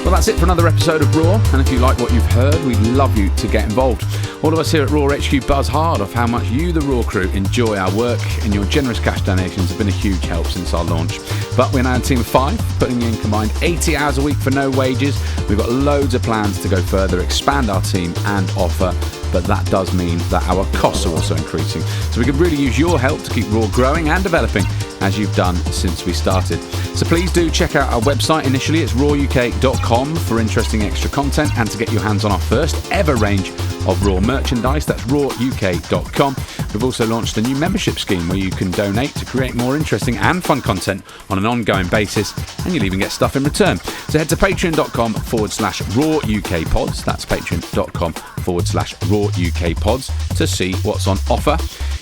Well, that's it for another episode of Raw, and if you like what you've heard, we'd love you to get involved. All of us here at Raw HQ buzz hard off how much you, the Raw crew, enjoy our work, and your generous cash donations have been a huge help since our launch. But we're now a team of 5, putting in combined 80 hours a week for no wages. We've got loads of plans to go further, expand our team and offer, but that does mean that our costs are also increasing. So we could really use your help to keep Raw growing and developing as you've done since we started. So please do check out our website. Initially, it's rawuk.com for interesting extra content and to get your hands on our first ever range of Raw merchandise. That's rawuk.com. We've also launched a new membership scheme where you can donate to create more interesting and fun content on an ongoing basis, and you'll even get stuff in return. So head to patreon.com/rawukpods. That's patreon.com/rawukpods to see what's on offer.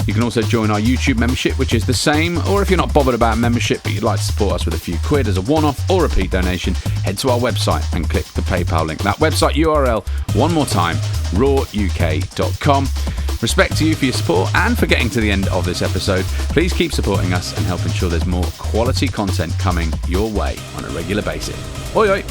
You can also join our YouTube membership, which is the same, or if you're not bothered about membership but you'd like to support us with a few quid as a one-off or repeat donation, head to our website and click the PayPal link. That website URL, one more time, rawuk.com. Respect to you for your support and for getting to the end of this episode. Please keep supporting us and help ensure there's more quality content coming your way on a regular basis. Oi, oi.